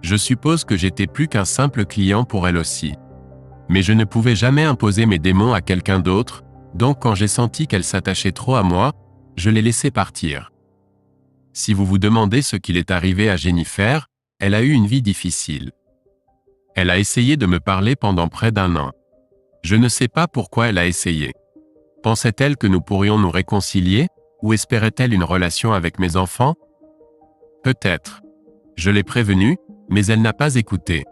Je suppose que j'étais plus qu'un simple client pour elle aussi. Mais je ne pouvais jamais imposer mes démons à quelqu'un d'autre, donc quand j'ai senti qu'elle s'attachait trop à moi, je l'ai laissée partir. Si vous vous demandez ce qu'il est arrivé à Jennifer, elle a eu une vie difficile. Elle a essayé de me parler pendant près d'1 an. Je ne sais pas pourquoi elle a essayé. Pensait-elle que nous pourrions nous réconcilier, ou espérait-elle une relation avec mes enfants? Peut-être. Je l'ai prévenue, mais elle n'a pas écouté.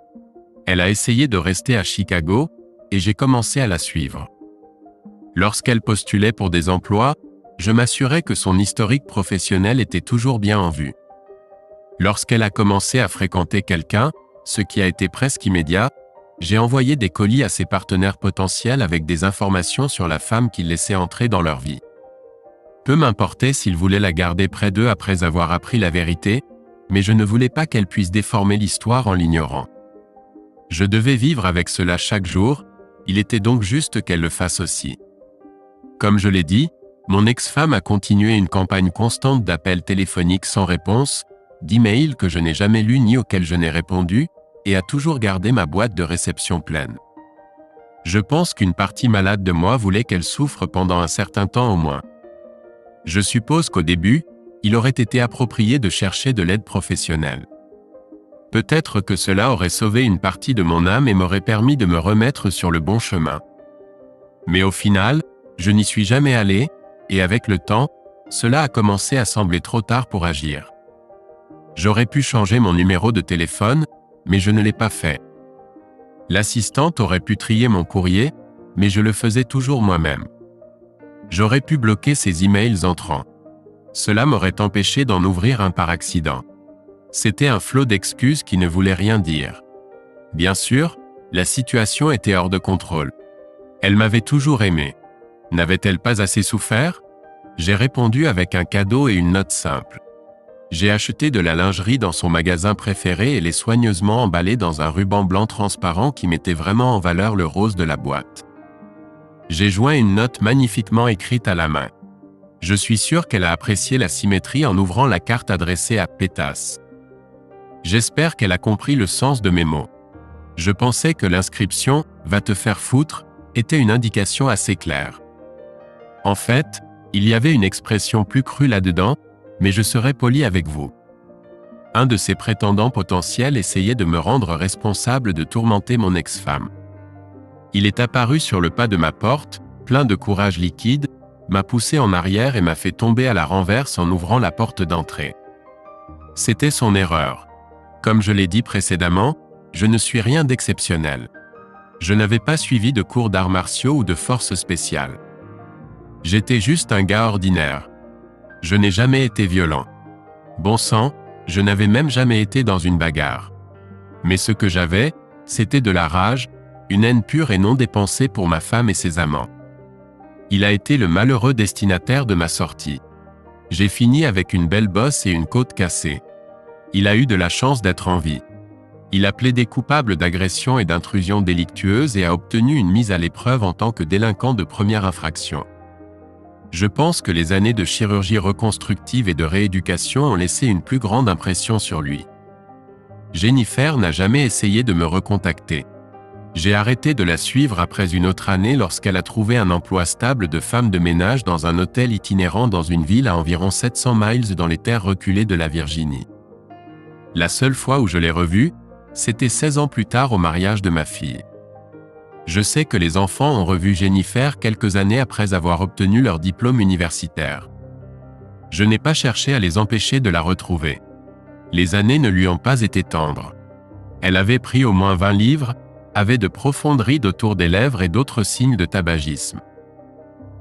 Elle a essayé de rester à Chicago, et j'ai commencé à la suivre. Lorsqu'elle postulait pour des emplois, je m'assurais que son historique professionnel était toujours bien en vue. Lorsqu'elle a commencé à fréquenter quelqu'un, ce qui a été presque immédiat, j'ai envoyé des colis à ses partenaires potentiels avec des informations sur la femme qu'ils laissaient entrer dans leur vie. Peu m'importait s'ils voulaient la garder près d'eux après avoir appris la vérité, mais je ne voulais pas qu'elle puisse déformer l'histoire en l'ignorant. Je devais vivre avec cela chaque jour, il était donc juste qu'elle le fasse aussi. Comme je l'ai dit, mon ex-femme a continué une campagne constante d'appels téléphoniques sans réponse, d'emails que je n'ai jamais lus ni auxquels je n'ai répondu, et a toujours gardé ma boîte de réception pleine. Je pense qu'une partie malade de moi voulait qu'elle souffre pendant un certain temps au moins. Je suppose qu'au début, il aurait été approprié de chercher de l'aide professionnelle. Peut-être que cela aurait sauvé une partie de mon âme et m'aurait permis de me remettre sur le bon chemin. Mais au final, je n'y suis jamais allé, et avec le temps, cela a commencé à sembler trop tard pour agir. J'aurais pu changer mon numéro de téléphone, mais je ne l'ai pas fait. L'assistante aurait pu trier mon courrier, mais je le faisais toujours moi-même. J'aurais pu bloquer ses emails entrants. Cela m'aurait empêché d'en ouvrir un par accident. C'était un flot d'excuses qui ne voulait rien dire. Bien sûr, la situation était hors de contrôle. Elle m'avait toujours aimé. N'avait-elle pas assez souffert? J'ai répondu avec un cadeau et une note simple. J'ai acheté de la lingerie dans son magasin préféré et l'ai soigneusement emballée dans un ruban blanc transparent qui mettait vraiment en valeur le rose de la boîte. J'ai joint une note magnifiquement écrite à la main. Je suis sûr qu'elle a apprécié la symétrie en ouvrant la carte adressée à Pétasse. J'espère qu'elle a compris le sens de mes mots. Je pensais que l'inscription « Va te faire foutre » était une indication assez claire. En fait, il y avait une expression plus crue là-dedans, mais je serai poli avec vous. Un de ses prétendants potentiels essayait de me rendre responsable de tourmenter mon ex-femme. Il est apparu sur le pas de ma porte, plein de courage liquide, m'a poussé en arrière et m'a fait tomber à la renverse en ouvrant la porte d'entrée. C'était son erreur. Comme je l'ai dit précédemment, je ne suis rien d'exceptionnel. Je n'avais pas suivi de cours d'arts martiaux ou de forces spéciales. J'étais juste un gars ordinaire. Je n'ai jamais été violent. Bon sang, je n'avais même jamais été dans une bagarre. Mais ce que j'avais, c'était de la rage, une haine pure et non dépensée pour ma femme et ses amants. Il a été le malheureux destinataire de ma sortie. J'ai fini avec une belle bosse et une côte cassée. Il a eu de la chance d'être en vie. Il a plaidé coupable d'agression et d'intrusion délictueuse et a obtenu une mise à l'épreuve en tant que délinquant de première infraction. Je pense que les années de chirurgie reconstructive et de rééducation ont laissé une plus grande impression sur lui. Jennifer n'a jamais essayé de me recontacter. J'ai arrêté de la suivre après une autre année lorsqu'elle a trouvé un emploi stable de femme de ménage dans un hôtel itinérant dans une ville à environ 700 miles dans les terres reculées de la Virginie. La seule fois où je l'ai revue, c'était 16 ans plus tard au mariage de ma fille. Je sais que les enfants ont revu Jennifer quelques années après avoir obtenu leur diplôme universitaire. Je n'ai pas cherché à les empêcher de la retrouver. Les années ne lui ont pas été tendres. Elle avait pris au moins 20 livres, avait de profondes rides autour des lèvres et d'autres signes de tabagisme.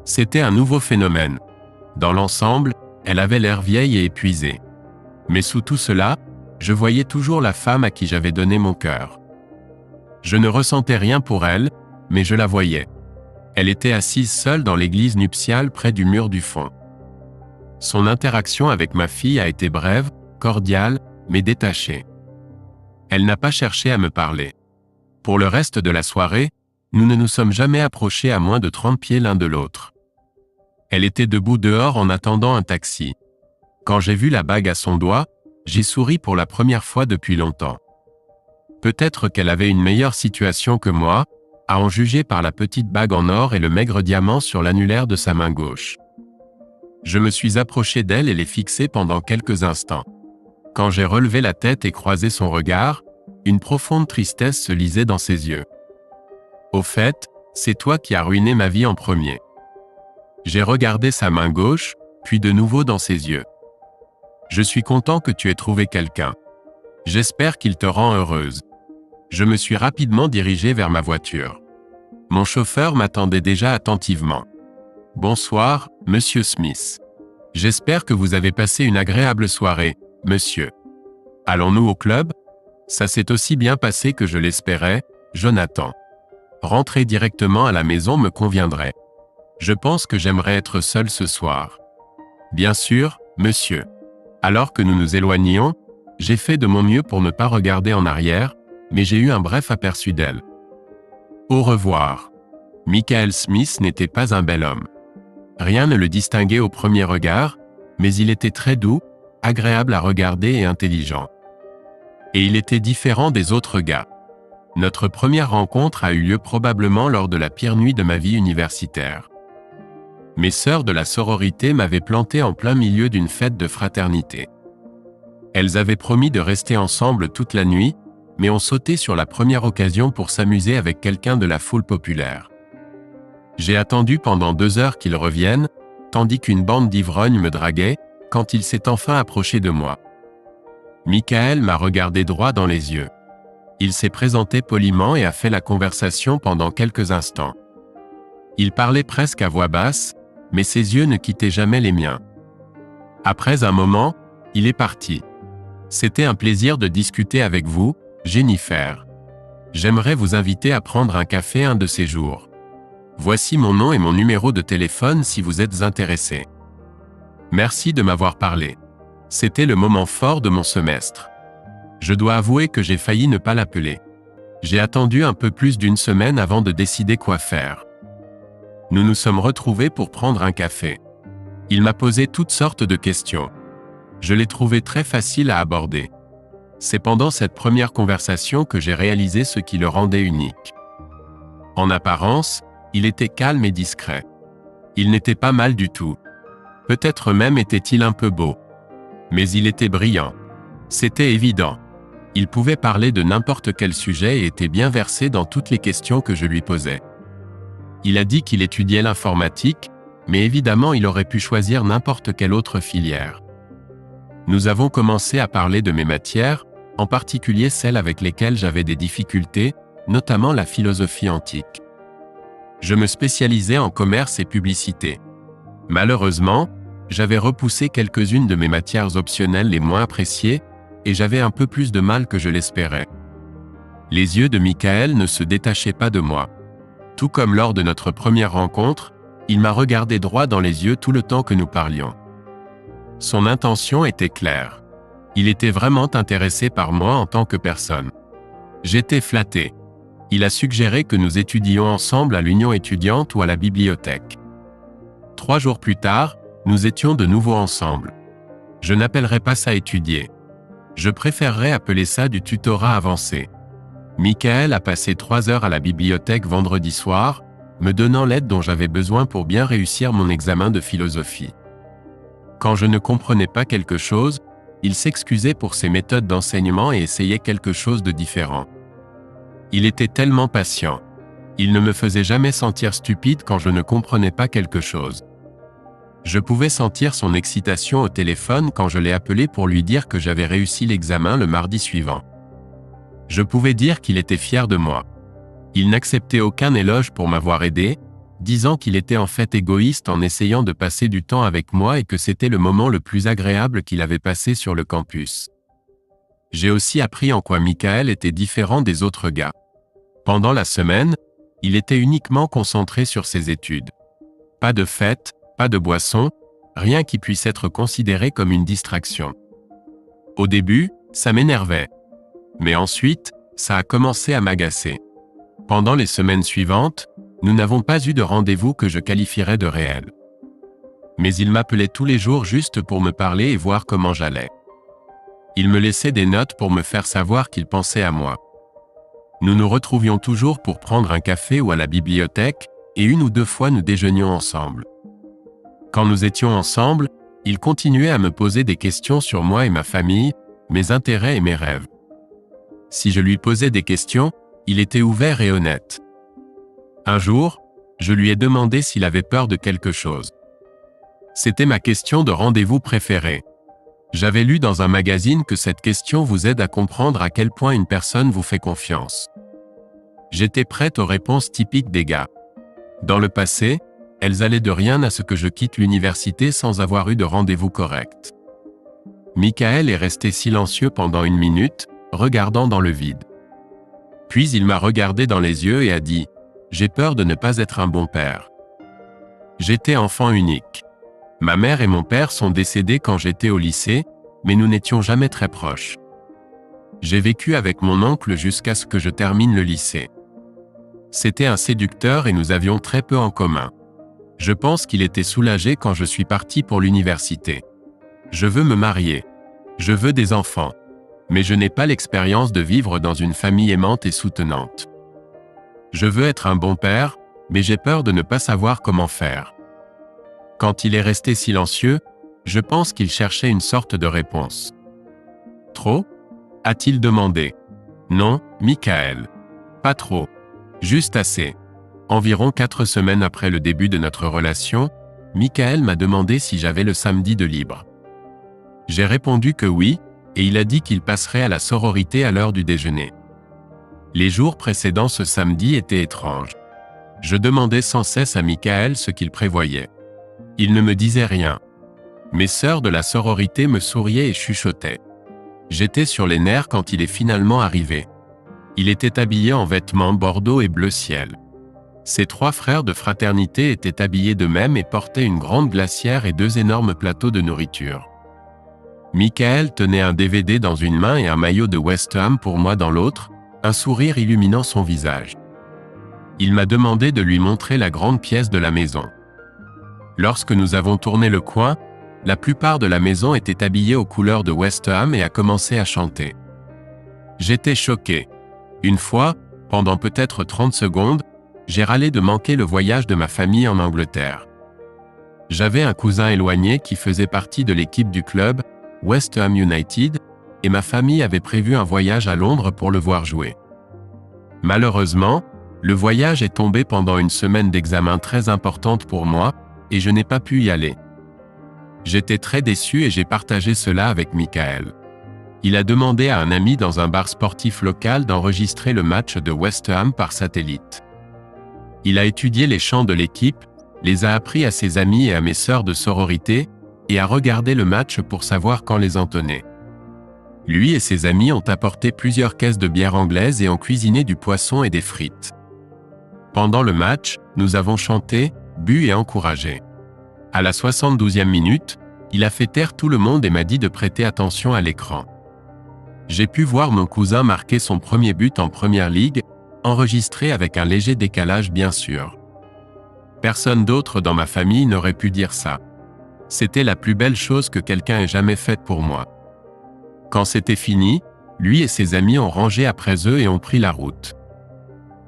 C'était un nouveau phénomène. Dans l'ensemble, elle avait l'air vieille et épuisée. Mais sous tout cela, je voyais toujours la femme à qui j'avais donné mon cœur. Je ne ressentais rien pour elle, mais je la voyais. Elle était assise seule dans l'église nuptiale près du mur du fond. Son interaction avec ma fille a été brève, cordiale, mais détachée. Elle n'a pas cherché à me parler. Pour le reste de la soirée, nous ne nous sommes jamais approchés à moins de 30 pieds l'un de l'autre. Elle était debout dehors en attendant un taxi. Quand j'ai vu la bague à son doigt, j'ai souri pour la première fois depuis longtemps. Peut-être qu'elle avait une meilleure situation que moi, à en juger par la petite bague en or et le maigre diamant sur l'annulaire de sa main gauche. Je me suis approché d'elle et l'ai fixée pendant quelques instants. Quand j'ai relevé la tête et croisé son regard, une profonde tristesse se lisait dans ses yeux. Au fait, c'est toi qui as ruiné ma vie en premier. J'ai regardé sa main gauche, puis de nouveau dans ses yeux. Je suis content que tu aies trouvé quelqu'un. J'espère qu'il te rend heureuse. Je me suis rapidement dirigé vers ma voiture. Mon chauffeur m'attendait déjà attentivement. Bonsoir, Monsieur Smith. J'espère que vous avez passé une agréable soirée, monsieur. Allons-nous au club? Ça s'est aussi bien passé que je l'espérais, Jonathan. Rentrer directement à la maison me conviendrait. Je pense que j'aimerais être seul ce soir. Bien sûr, monsieur. Alors que nous nous éloignions, j'ai fait de mon mieux pour ne pas regarder en arrière, mais j'ai eu un bref aperçu d'elle. Au revoir. Michael Smith n'était pas un bel homme. Rien ne le distinguait au premier regard, mais il était très doux, agréable à regarder et intelligent. Et il était différent des autres gars. Notre première rencontre a eu lieu probablement lors de la pire nuit de ma vie universitaire. Mes sœurs de la sororité m'avaient planté en plein milieu d'une fête de fraternité. Elles avaient promis de rester ensemble toute la nuit, mais ont sauté sur la première occasion pour s'amuser avec quelqu'un de la foule populaire. J'ai attendu pendant 2 heures qu'ils reviennent, tandis qu'une bande d'ivrognes me draguait, quand il s'est enfin approché de moi. Michael m'a regardé droit dans les yeux. Il s'est présenté poliment et a fait la conversation pendant quelques instants. Il parlait presque à voix basse, mais ses yeux ne quittaient jamais les miens. Après un moment, il est parti. C'était un plaisir de discuter avec vous, Jennifer. J'aimerais vous inviter à prendre un café un de ces jours. Voici mon nom et mon numéro de téléphone si vous êtes intéressé. Merci de m'avoir parlé. C'était le moment fort de mon semestre. Je dois avouer que j'ai failli ne pas l'appeler. J'ai attendu un peu plus d'1 semaine avant de décider quoi faire. Nous nous sommes retrouvés pour prendre un café. Il m'a posé toutes sortes de questions. Je l'ai trouvé très facile à aborder. C'est pendant cette première conversation que j'ai réalisé ce qui le rendait unique. En apparence, il était calme et discret. Il n'était pas mal du tout. Peut-être même était-il un peu beau. Mais il était brillant. C'était évident. Il pouvait parler de n'importe quel sujet et était bien versé dans toutes les questions que je lui posais. Il a dit qu'il étudiait l'informatique, mais évidemment il aurait pu choisir n'importe quelle autre filière. Nous avons commencé à parler de mes matières, en particulier celles avec lesquelles j'avais des difficultés, notamment la philosophie antique. Je me spécialisais en commerce et publicité. Malheureusement, j'avais repoussé quelques-unes de mes matières optionnelles les moins appréciées, et j'avais un peu plus de mal que je l'espérais. Les yeux de Michael ne se détachaient pas de moi. Tout comme lors de notre première rencontre, il m'a regardé droit dans les yeux tout le temps que nous parlions. Son intention était claire. Il était vraiment intéressé par moi en tant que personne. J'étais flatté. Il a suggéré que nous étudions ensemble à l'union étudiante ou à la bibliothèque. 3 jours plus tard, nous étions de nouveau ensemble. Je n'appellerais pas ça étudier. Je préférerais appeler ça du tutorat avancé. Michael a passé 3 heures à la bibliothèque vendredi soir, me donnant l'aide dont j'avais besoin pour bien réussir mon examen de philosophie. Quand je ne comprenais pas quelque chose, il s'excusait pour ses méthodes d'enseignement et essayait quelque chose de différent. Il était tellement patient. Il ne me faisait jamais sentir stupide quand je ne comprenais pas quelque chose. Je pouvais sentir son excitation au téléphone quand je l'ai appelé pour lui dire que j'avais réussi l'examen le mardi suivant. Je pouvais dire qu'il était fier de moi. Il n'acceptait aucun éloge pour m'avoir aidé, disant qu'il était en fait égoïste en essayant de passer du temps avec moi et que c'était le moment le plus agréable qu'il avait passé sur le campus. J'ai aussi appris en quoi Michael était différent des autres gars. Pendant la semaine, il était uniquement concentré sur ses études. Pas de fête, pas de boisson, rien qui puisse être considéré comme une distraction. Au début, ça m'énervait. Mais ensuite, ça a commencé à m'agacer. Pendant les semaines suivantes, nous n'avons pas eu de rendez-vous que je qualifierais de réel. Mais il m'appelait tous les jours juste pour me parler et voir comment j'allais. Il me laissait des notes pour me faire savoir qu'il pensait à moi. Nous nous retrouvions toujours pour prendre un café ou à la bibliothèque, et 1 ou 2 fois nous déjeunions ensemble. Quand nous étions ensemble, il continuait à me poser des questions sur moi et ma famille, mes intérêts et mes rêves. Si je lui posais des questions, il était ouvert et honnête. Un jour, je lui ai demandé s'il avait peur de quelque chose. C'était ma question de rendez-vous préférée. J'avais lu dans un magazine que cette question vous aide à comprendre à quel point une personne vous fait confiance. J'étais prête aux réponses typiques des gars. Dans le passé, elles allaient de rien à ce que je quitte l'université sans avoir eu de rendez-vous correct. Michael est resté silencieux pendant 1 minute, regardant dans le vide. Puis il m'a regardé dans les yeux et a dit « J'ai peur de ne pas être un bon père. » J'étais enfant unique. Ma mère et mon père sont décédés quand j'étais au lycée, mais nous n'étions jamais très proches. J'ai vécu avec mon oncle jusqu'à ce que je termine le lycée. C'était un séducteur et nous avions très peu en commun. Je pense qu'il était soulagé quand je suis parti pour l'université. Je veux me marier. Je veux des enfants. Mais je n'ai pas l'expérience de vivre dans une famille aimante et soutenante. Je veux être un bon père, mais j'ai peur de ne pas savoir comment faire. Quand il est resté silencieux, je pense qu'il cherchait une sorte de réponse. Trop ? A-t-il demandé. Non, Michael. Pas trop. Juste assez. Environ 4 semaines après le début de notre relation, Michael m'a demandé si j'avais le samedi de libre. J'ai répondu que oui, et il a dit qu'il passerait à la sororité à l'heure du déjeuner. Les jours précédant ce samedi étaient étranges. Je demandais sans cesse à Michael ce qu'il prévoyait. Il ne me disait rien. Mes sœurs de la sororité me souriaient et chuchotaient. J'étais sur les nerfs quand il est finalement arrivé. Il était habillé en vêtements bordeaux et bleu ciel. Ses 3 frères de fraternité étaient habillés de même et portaient une grande glacière et 2 énormes plateaux de nourriture. Michael tenait un DVD dans une main et un maillot de West Ham pour moi dans l'autre, un sourire illuminant son visage. Il m'a demandé de lui montrer la grande pièce de la maison. Lorsque nous avons tourné le coin, la plupart de la maison était habillée aux couleurs de West Ham et a commencé à chanter. J'étais choqué. Une fois, pendant peut-être 30 secondes, j'ai râlé de manquer le voyage de ma famille en Angleterre. J'avais un cousin éloigné qui faisait partie de l'équipe du club, West Ham United, et ma famille avait prévu un voyage à Londres pour le voir jouer. Malheureusement, le voyage est tombé pendant une semaine d'examen très importante pour moi, et je n'ai pas pu y aller. J'étais très déçu et j'ai partagé cela avec Michael. Il a demandé à un ami dans un bar sportif local d'enregistrer le match de West Ham par satellite. Il a étudié les chants de l'équipe, les a appris à ses amis et à mes sœurs de sororité, et a regardé le match pour savoir quand les entonner. Lui et ses amis ont apporté plusieurs caisses de bière anglaise et ont cuisiné du poisson et des frites. Pendant le match, nous avons chanté, bu et encouragé. À la 72e minute, il a fait taire tout le monde et m'a dit de prêter attention à l'écran. J'ai pu voir mon cousin marquer son premier but en Première Ligue, enregistré avec un léger décalage bien sûr. Personne d'autre dans ma famille n'aurait pu dire ça. C'était la plus belle chose que quelqu'un ait jamais faite pour moi. Quand c'était fini, lui et ses amis ont rangé après eux et ont pris la route.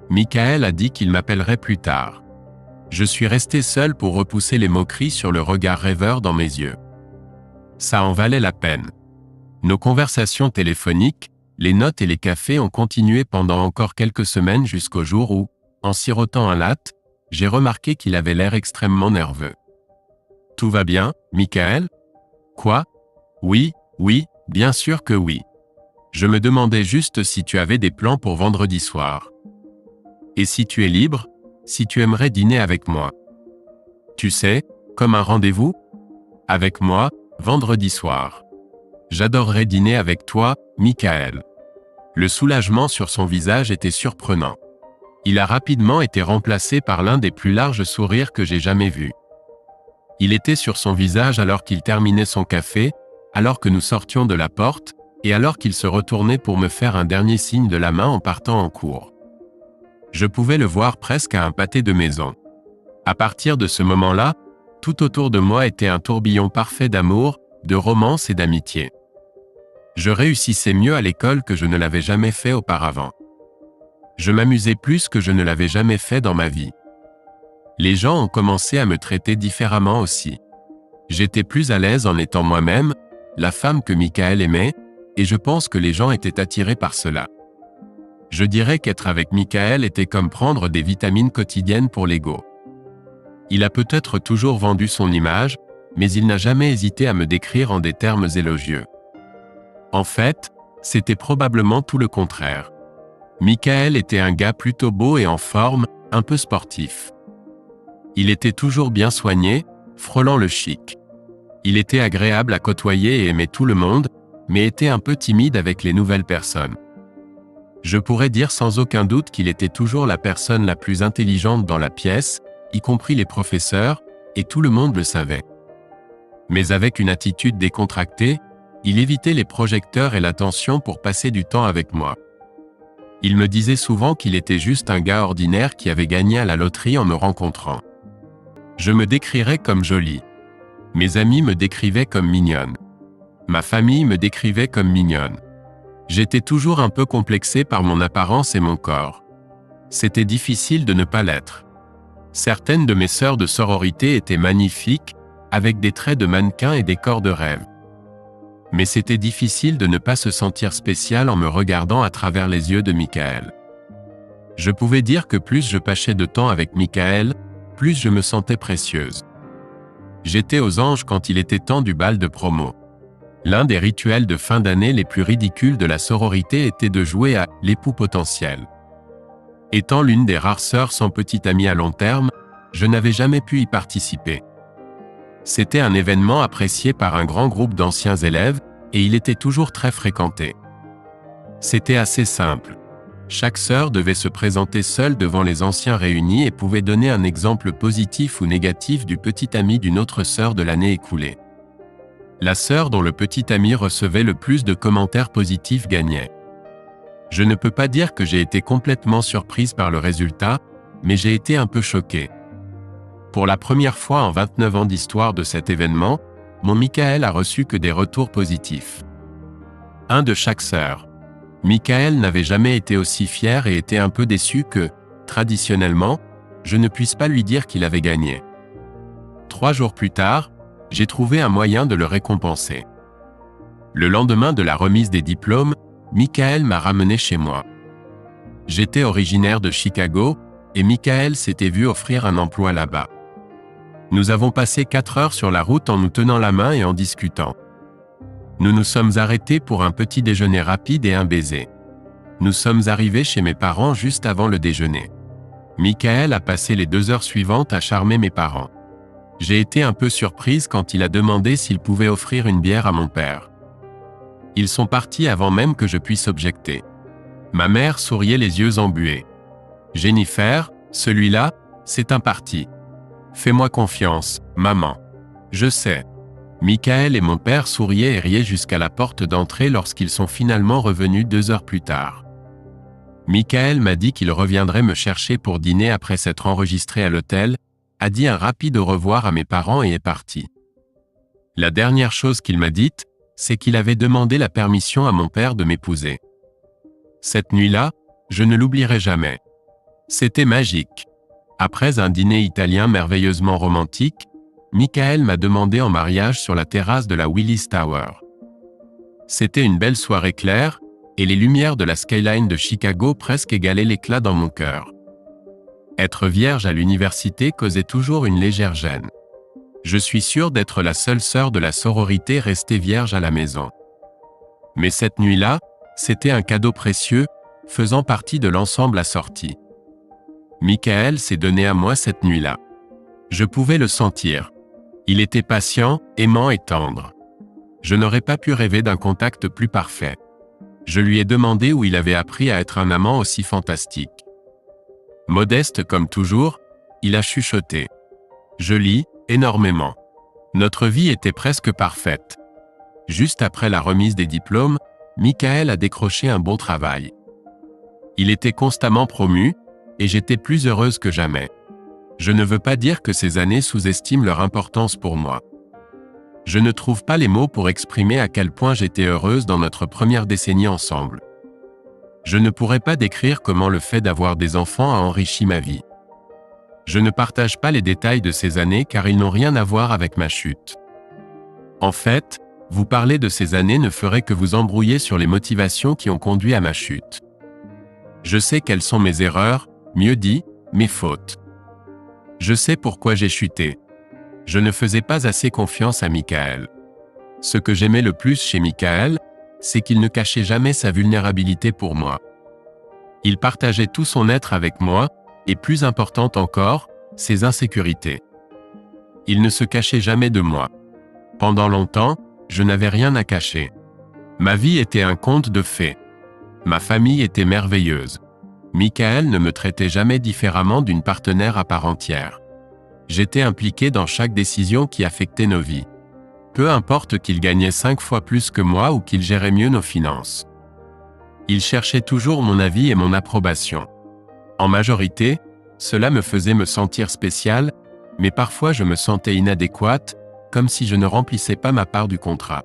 Michael a dit qu'il m'appellerait plus tard. Je suis resté seul pour repousser les moqueries sur le regard rêveur dans mes yeux. Ça en valait la peine. Nos conversations téléphoniques, les notes et les cafés ont continué pendant encore quelques semaines jusqu'au jour où, en sirotant un latte, j'ai remarqué qu'il avait l'air extrêmement nerveux. « Tout va bien, Michael ? » ?»« Quoi ? Oui, bien sûr que oui. Je me demandais juste si tu avais des plans pour vendredi soir. Et si tu es libre, si tu aimerais dîner avec moi. Tu sais, comme un rendez-vous ? Avec moi, vendredi soir. J'adorerais dîner avec toi, Michael. Le soulagement sur son visage était surprenant. Il a rapidement été remplacé par l'un des plus larges sourires que j'ai jamais vus. Il était sur son visage alors qu'il terminait son café, alors que nous sortions de la porte, et alors qu'il se retournait pour me faire un dernier signe de la main en partant en cours. Je pouvais le voir presque à un pâté de maison. À partir de ce moment-là, tout autour de moi était un tourbillon parfait d'amour, de romance et d'amitié. Je réussissais mieux à l'école que je ne l'avais jamais fait auparavant. Je m'amusais plus que je ne l'avais jamais fait dans ma vie. Les gens ont commencé à me traiter différemment aussi. J'étais plus à l'aise en étant moi-même, la femme que Michael aimait, et je pense que les gens étaient attirés par cela. Je dirais qu'être avec Michael était comme prendre des vitamines quotidiennes pour l'ego. Il a peut-être toujours vendu son image, mais il n'a jamais hésité à me décrire en des termes élogieux. En fait, c'était probablement tout le contraire. Michael était un gars plutôt beau et en forme, un peu sportif. Il était toujours bien soigné, frôlant le chic. Il était agréable à côtoyer et aimait tout le monde, mais était un peu timide avec les nouvelles personnes. Je pourrais dire sans aucun doute qu'il était toujours la personne la plus intelligente dans la pièce, y compris les professeurs, et tout le monde le savait. Mais avec une attitude décontractée, il évitait les projecteurs et l'attention pour passer du temps avec moi. Il me disait souvent qu'il était juste un gars ordinaire qui avait gagné à la loterie en me rencontrant. Je me décrirais comme jolie. Mes amis me décrivaient comme mignonne. Ma famille me décrivait comme mignonne. J'étais toujours un peu complexé par mon apparence et mon corps. C'était difficile de ne pas l'être. Certaines de mes sœurs de sororité étaient magnifiques, avec des traits de mannequin et des corps de rêve. Mais c'était difficile de ne pas se sentir spécial en me regardant à travers les yeux de Michael. Je pouvais dire que plus je passais de temps avec Michael, plus je me sentais précieuse. J'étais aux anges quand il était temps du bal de promo. L'un des rituels de fin d'année les plus ridicules de la sororité était de jouer à « l'époux potentiel ». Étant l'une des rares sœurs sans petit ami à long terme, je n'avais jamais pu y participer. C'était un événement apprécié par un grand groupe d'anciens élèves, et il était toujours très fréquenté. C'était assez simple. Chaque sœur devait se présenter seule devant les anciens réunis et pouvait donner un exemple positif ou négatif du petit ami d'une autre sœur de l'année écoulée. La sœur dont le petit ami recevait le plus de commentaires positifs gagnait. Je ne peux pas dire que j'ai été complètement surprise par le résultat, mais j'ai été un peu choquée. Pour la première fois en 29 ans d'histoire de cet événement, mon Michael a reçu que des retours positifs. Un de chaque sœur. Michael n'avait jamais été aussi fier et était un peu déçu que, traditionnellement, je ne puisse pas lui dire qu'il avait gagné. 3 jours plus tard, j'ai trouvé un moyen de le récompenser. Le lendemain de la remise des diplômes, Michael m'a ramené chez moi. J'étais originaire de Chicago, et Michael s'était vu offrir un emploi là-bas. Nous avons passé 4 heures sur la route en nous tenant la main et en discutant. Nous nous sommes arrêtés pour un petit déjeuner rapide et un baiser. Nous sommes arrivés chez mes parents juste avant le déjeuner. Michael a passé les 2 heures suivantes à charmer mes parents. J'ai été un peu surprise quand il a demandé s'il pouvait offrir une bière à mon père. Ils sont partis avant même que je puisse objecter. Ma mère souriait les yeux embués. « Jennifer, celui-là, c'est un parti. Fais-moi confiance, maman. Je sais. » Michael et mon père souriaient et riaient jusqu'à la porte d'entrée lorsqu'ils sont finalement revenus 2 heures plus tard. Michael m'a dit qu'il reviendrait me chercher pour dîner après s'être enregistré à l'hôtel, a dit un rapide au revoir à mes parents et est parti. La dernière chose qu'il m'a dite, c'est qu'il avait demandé la permission à mon père de m'épouser. Cette nuit-là, je ne l'oublierai jamais. C'était magique. Après un dîner italien merveilleusement romantique, Michael m'a demandé en mariage sur la terrasse de la Willis Tower. C'était une belle soirée claire, et les lumières de la skyline de Chicago presque égalaient l'éclat dans mon cœur. Être vierge à l'université causait toujours une légère gêne. Je suis sûr d'être la seule sœur de la sororité restée vierge à la maison. Mais cette nuit-là, c'était un cadeau précieux, faisant partie de l'ensemble assorti. Michael s'est donné à moi cette nuit-là. Je pouvais le sentir. Il était patient, aimant et tendre. Je n'aurais pas pu rêver d'un contact plus parfait. Je lui ai demandé où il avait appris à être un amant aussi fantastique. Modeste comme toujours, il a chuchoté. Je lis énormément. Notre vie était presque parfaite. Juste après la remise des diplômes, Michael a décroché un bon travail. Il était constamment promu, et j'étais plus heureuse que jamais. Je ne veux pas dire que ces années sous-estiment leur importance pour moi. Je ne trouve pas les mots pour exprimer à quel point j'étais heureuse dans notre première décennie ensemble. Je ne pourrais pas décrire comment le fait d'avoir des enfants a enrichi ma vie. Je ne partage pas les détails de ces années car ils n'ont rien à voir avec ma chute. En fait, vous parler de ces années ne ferait que vous embrouiller sur les motivations qui ont conduit à ma chute. Je sais quelles sont mes erreurs, mieux dit, mes fautes. Je sais pourquoi j'ai chuté. Je ne faisais pas assez confiance à Michael. Ce que j'aimais le plus chez Michael, c'est qu'il ne cachait jamais sa vulnérabilité pour moi. Il partageait tout son être avec moi, et plus important encore, ses insécurités. Il ne se cachait jamais de moi. Pendant longtemps, je n'avais rien à cacher. Ma vie était un conte de fées. Ma famille était merveilleuse. Michael ne me traitait jamais différemment d'une partenaire à part entière. J'étais impliqué dans chaque décision qui affectait nos vies. Peu importe qu'il gagnait 5 fois plus que moi ou qu'il gérait mieux nos finances. Il cherchait toujours mon avis et mon approbation. En majorité, cela me faisait me sentir spécial, mais parfois je me sentais inadéquate, comme si je ne remplissais pas ma part du contrat.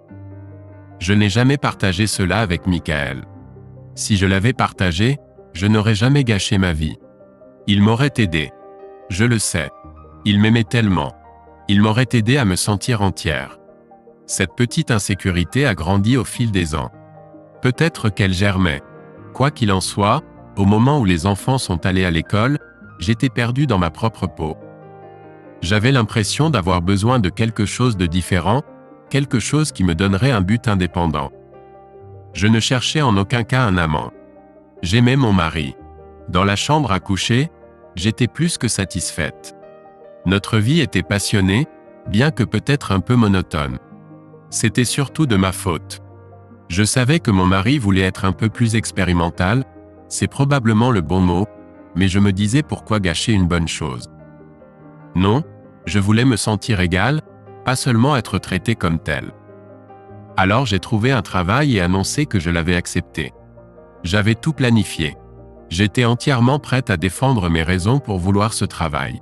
Je n'ai jamais partagé cela avec Michael. Si je l'avais partagé, je n'aurais jamais gâché ma vie. Il m'aurait aidé. Je le sais. Il m'aimait tellement. Il m'aurait aidé à me sentir entière. Cette petite insécurité a grandi au fil des ans. Peut-être qu'elle germait. Quoi qu'il en soit, au moment où les enfants sont allés à l'école, j'étais perdu dans ma propre peau. J'avais l'impression d'avoir besoin de quelque chose de différent, quelque chose qui me donnerait un but indépendant. Je ne cherchais en aucun cas un amant. J'aimais mon mari. Dans la chambre à coucher, j'étais plus que satisfaite. Notre vie était passionnée, bien que peut-être un peu monotone. C'était surtout de ma faute. Je savais que mon mari voulait être un peu plus expérimental, c'est probablement le bon mot, mais je me disais pourquoi gâcher une bonne chose. Non, je voulais me sentir égale, pas seulement être traitée comme telle. Alors j'ai trouvé un travail et annoncé que je l'avais accepté. J'avais tout planifié. J'étais entièrement prête à défendre mes raisons pour vouloir ce travail.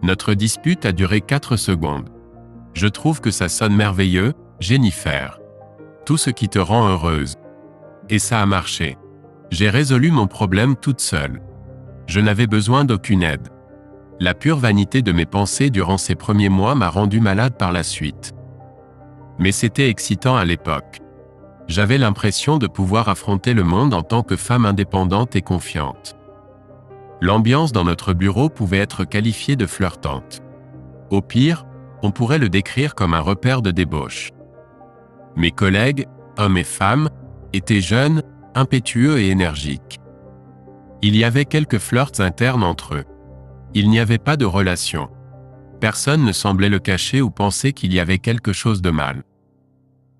Notre dispute a duré 4 secondes. Je trouve que ça sonne merveilleux, Jennifer. Tout ce qui te rend heureuse. Et ça a marché. J'ai résolu mon problème toute seule. Je n'avais besoin d'aucune aide. La pure vanité de mes pensées durant ces premiers mois m'a rendu malade par la suite. Mais c'était excitant à l'époque. J'avais l'impression de pouvoir affronter le monde en tant que femme indépendante et confiante. L'ambiance dans notre bureau pouvait être qualifiée de flirtante. Au pire, on pourrait le décrire comme un repère de débauche. Mes collègues, hommes et femmes, étaient jeunes, impétueux et énergiques. Il y avait quelques flirts internes entre eux. Il n'y avait pas de relation. Personne ne semblait le cacher ou penser qu'il y avait quelque chose de mal.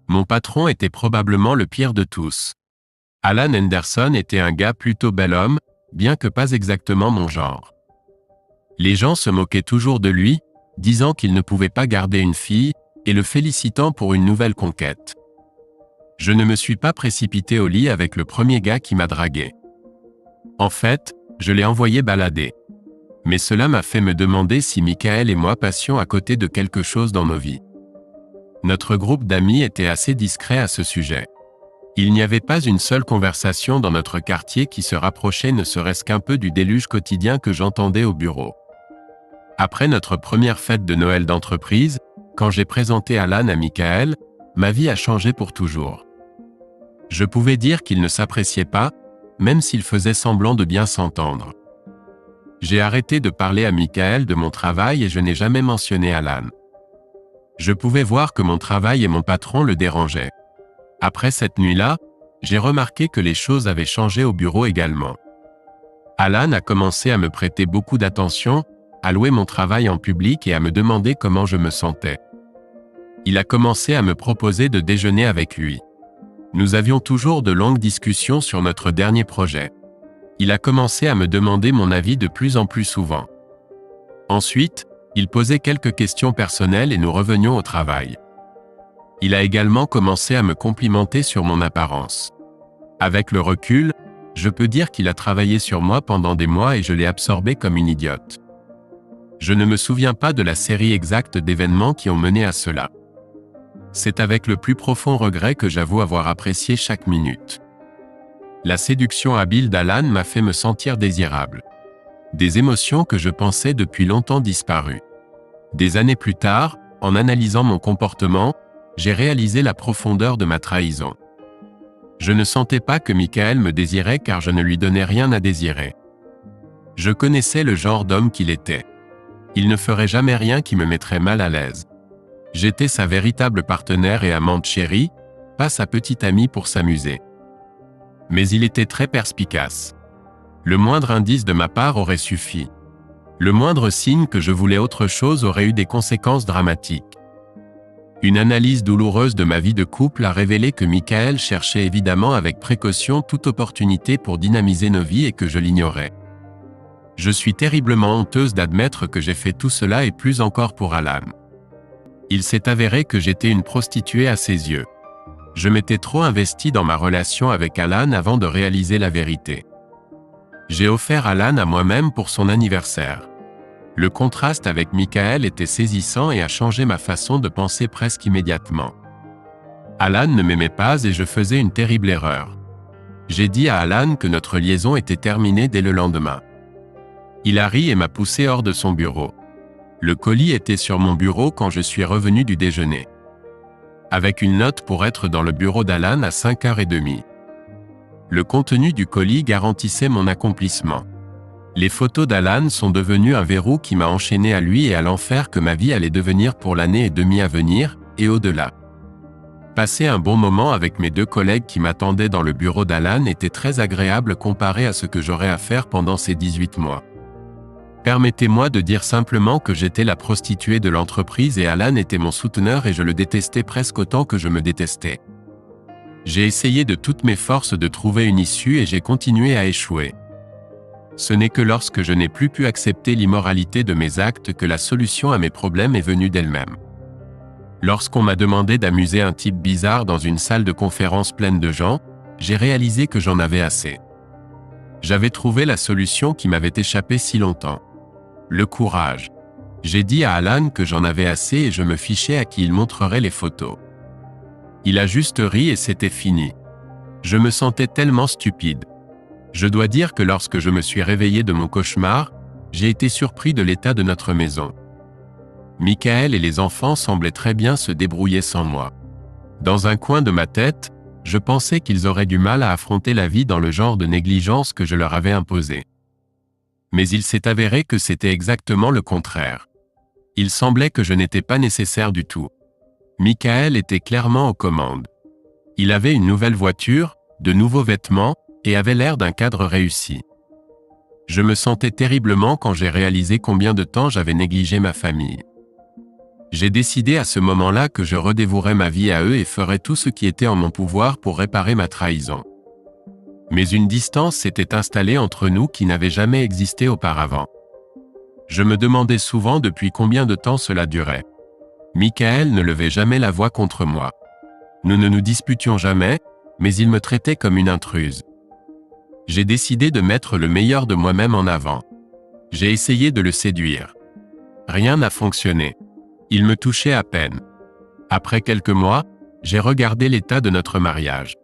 Mon patron était probablement le pire de tous. Alan Henderson était un gars plutôt bel homme, bien que pas exactement mon genre. Les gens se moquaient toujours de lui, disant qu'il ne pouvait pas garder une fille, et le félicitant pour une nouvelle conquête. Je ne me suis pas précipité au lit avec le premier gars qui m'a dragué. En fait, je l'ai envoyé balader. Mais cela m'a fait me demander si Michael et moi passions à côté de quelque chose dans nos vies. Notre groupe d'amis était assez discret à ce sujet. Il n'y avait pas une seule conversation dans notre quartier qui se rapprochait ne serait-ce qu'un peu du déluge quotidien que j'entendais au bureau. Après notre première fête de Noël d'entreprise, quand j'ai présenté Alan à Michael, ma vie a changé pour toujours. Je pouvais dire qu'il ne s'appréciait pas, même s'il faisait semblant de bien s'entendre. J'ai arrêté de parler à Michael de mon travail et je n'ai jamais mentionné Alan. Je pouvais voir que mon travail et mon patron le dérangeaient. Après cette nuit-là, j'ai remarqué que les choses avaient changé au bureau également. Alan a commencé à me prêter beaucoup d'attention, à louer mon travail en public et à me demander comment je me sentais. Il a commencé à me proposer de déjeuner avec lui. Nous avions toujours de longues discussions sur notre dernier projet. Il a commencé à me demander mon avis de plus en plus souvent. Ensuite, il posait quelques questions personnelles et nous revenions au travail. Il a également commencé à me complimenter sur mon apparence. Avec le recul, je peux dire qu'il a travaillé sur moi pendant des mois et je l'ai absorbé comme une idiote. Je ne me souviens pas de la série exacte d'événements qui ont mené à cela. C'est avec le plus profond regret que j'avoue avoir apprécié chaque minute. La séduction habile d'Alan m'a fait me sentir désirable. Des émotions que je pensais depuis longtemps disparues. Des années plus tard, en analysant mon comportement, j'ai réalisé la profondeur de ma trahison. Je ne sentais pas que Michael me désirait car je ne lui donnais rien à désirer. Je connaissais le genre d'homme qu'il était. Il ne ferait jamais rien qui me mettrait mal à l'aise. J'étais sa véritable partenaire et amante chérie, pas sa petite amie pour s'amuser. Mais il était très perspicace. Le moindre indice de ma part aurait suffi. Le moindre signe que je voulais autre chose aurait eu des conséquences dramatiques. Une analyse douloureuse de ma vie de couple a révélé que Michael cherchait évidemment avec précaution toute opportunité pour dynamiser nos vies et que je l'ignorais. Je suis terriblement honteuse d'admettre que j'ai fait tout cela et plus encore pour Alan. Il s'est avéré que j'étais une prostituée à ses yeux. Je m'étais trop investi dans ma relation avec Alan avant de réaliser la vérité. J'ai offert Alan à moi-même pour son anniversaire. Le contraste avec Michael était saisissant et a changé ma façon de penser presque immédiatement. Alan ne m'aimait pas et je faisais une terrible erreur. J'ai dit à Alan que notre liaison était terminée dès le lendemain. Il a ri et m'a poussé hors de son bureau. Le colis était sur mon bureau quand je suis revenu du déjeuner. Avec une note pour être dans le bureau d'Alan à 5h30. Le contenu du colis garantissait mon accomplissement. Les photos d'Alan sont devenues un verrou qui m'a enchaîné à lui et à l'enfer que ma vie allait devenir pour l'année et demie à venir, et au-delà. Passer un bon moment avec mes deux collègues qui m'attendaient dans le bureau d'Alan était très agréable comparé à ce que j'aurais à faire pendant ces 18 mois. Permettez-moi de dire simplement que j'étais la prostituée de l'entreprise et Alan était mon souteneur et je le détestais presque autant que je me détestais. J'ai essayé de toutes mes forces de trouver une issue et j'ai continué à échouer. Ce n'est que lorsque je n'ai plus pu accepter l'immoralité de mes actes que la solution à mes problèmes est venue d'elle-même. Lorsqu'on m'a demandé d'amuser un type bizarre dans une salle de conférence pleine de gens, j'ai réalisé que j'en avais assez. J'avais trouvé la solution qui m'avait échappé si longtemps. Le courage. J'ai dit à Alan que j'en avais assez et je me fichais à qui il montrerait les photos. Il a juste ri et c'était fini. Je me sentais tellement stupide. Je dois dire que lorsque je me suis réveillé de mon cauchemar, j'ai été surpris de l'état de notre maison. Michael et les enfants semblaient très bien se débrouiller sans moi. Dans un coin de ma tête, je pensais qu'ils auraient du mal à affronter la vie dans le genre de négligence que je leur avais imposé. Mais il s'est avéré que c'était exactement le contraire. Il semblait que je n'étais pas nécessaire du tout. Michael était clairement aux commandes. Il avait une nouvelle voiture, de nouveaux vêtements, et avait l'air d'un cadre réussi. Je me sentais terriblement quand j'ai réalisé combien de temps j'avais négligé ma famille. J'ai décidé à ce moment-là que je redévouerais ma vie à eux et ferais tout ce qui était en mon pouvoir pour réparer ma trahison. Mais une distance s'était installée entre nous qui n'avait jamais existé auparavant. Je me demandais souvent depuis combien de temps cela durait. Michael ne levait jamais la voix contre moi. Nous ne nous disputions jamais, mais il me traitait comme une intruse. J'ai décidé de mettre le meilleur de moi-même en avant. J'ai essayé de le séduire. Rien n'a fonctionné. Il me touchait à peine. Après quelques mois, j'ai regardé l'état de notre mariage.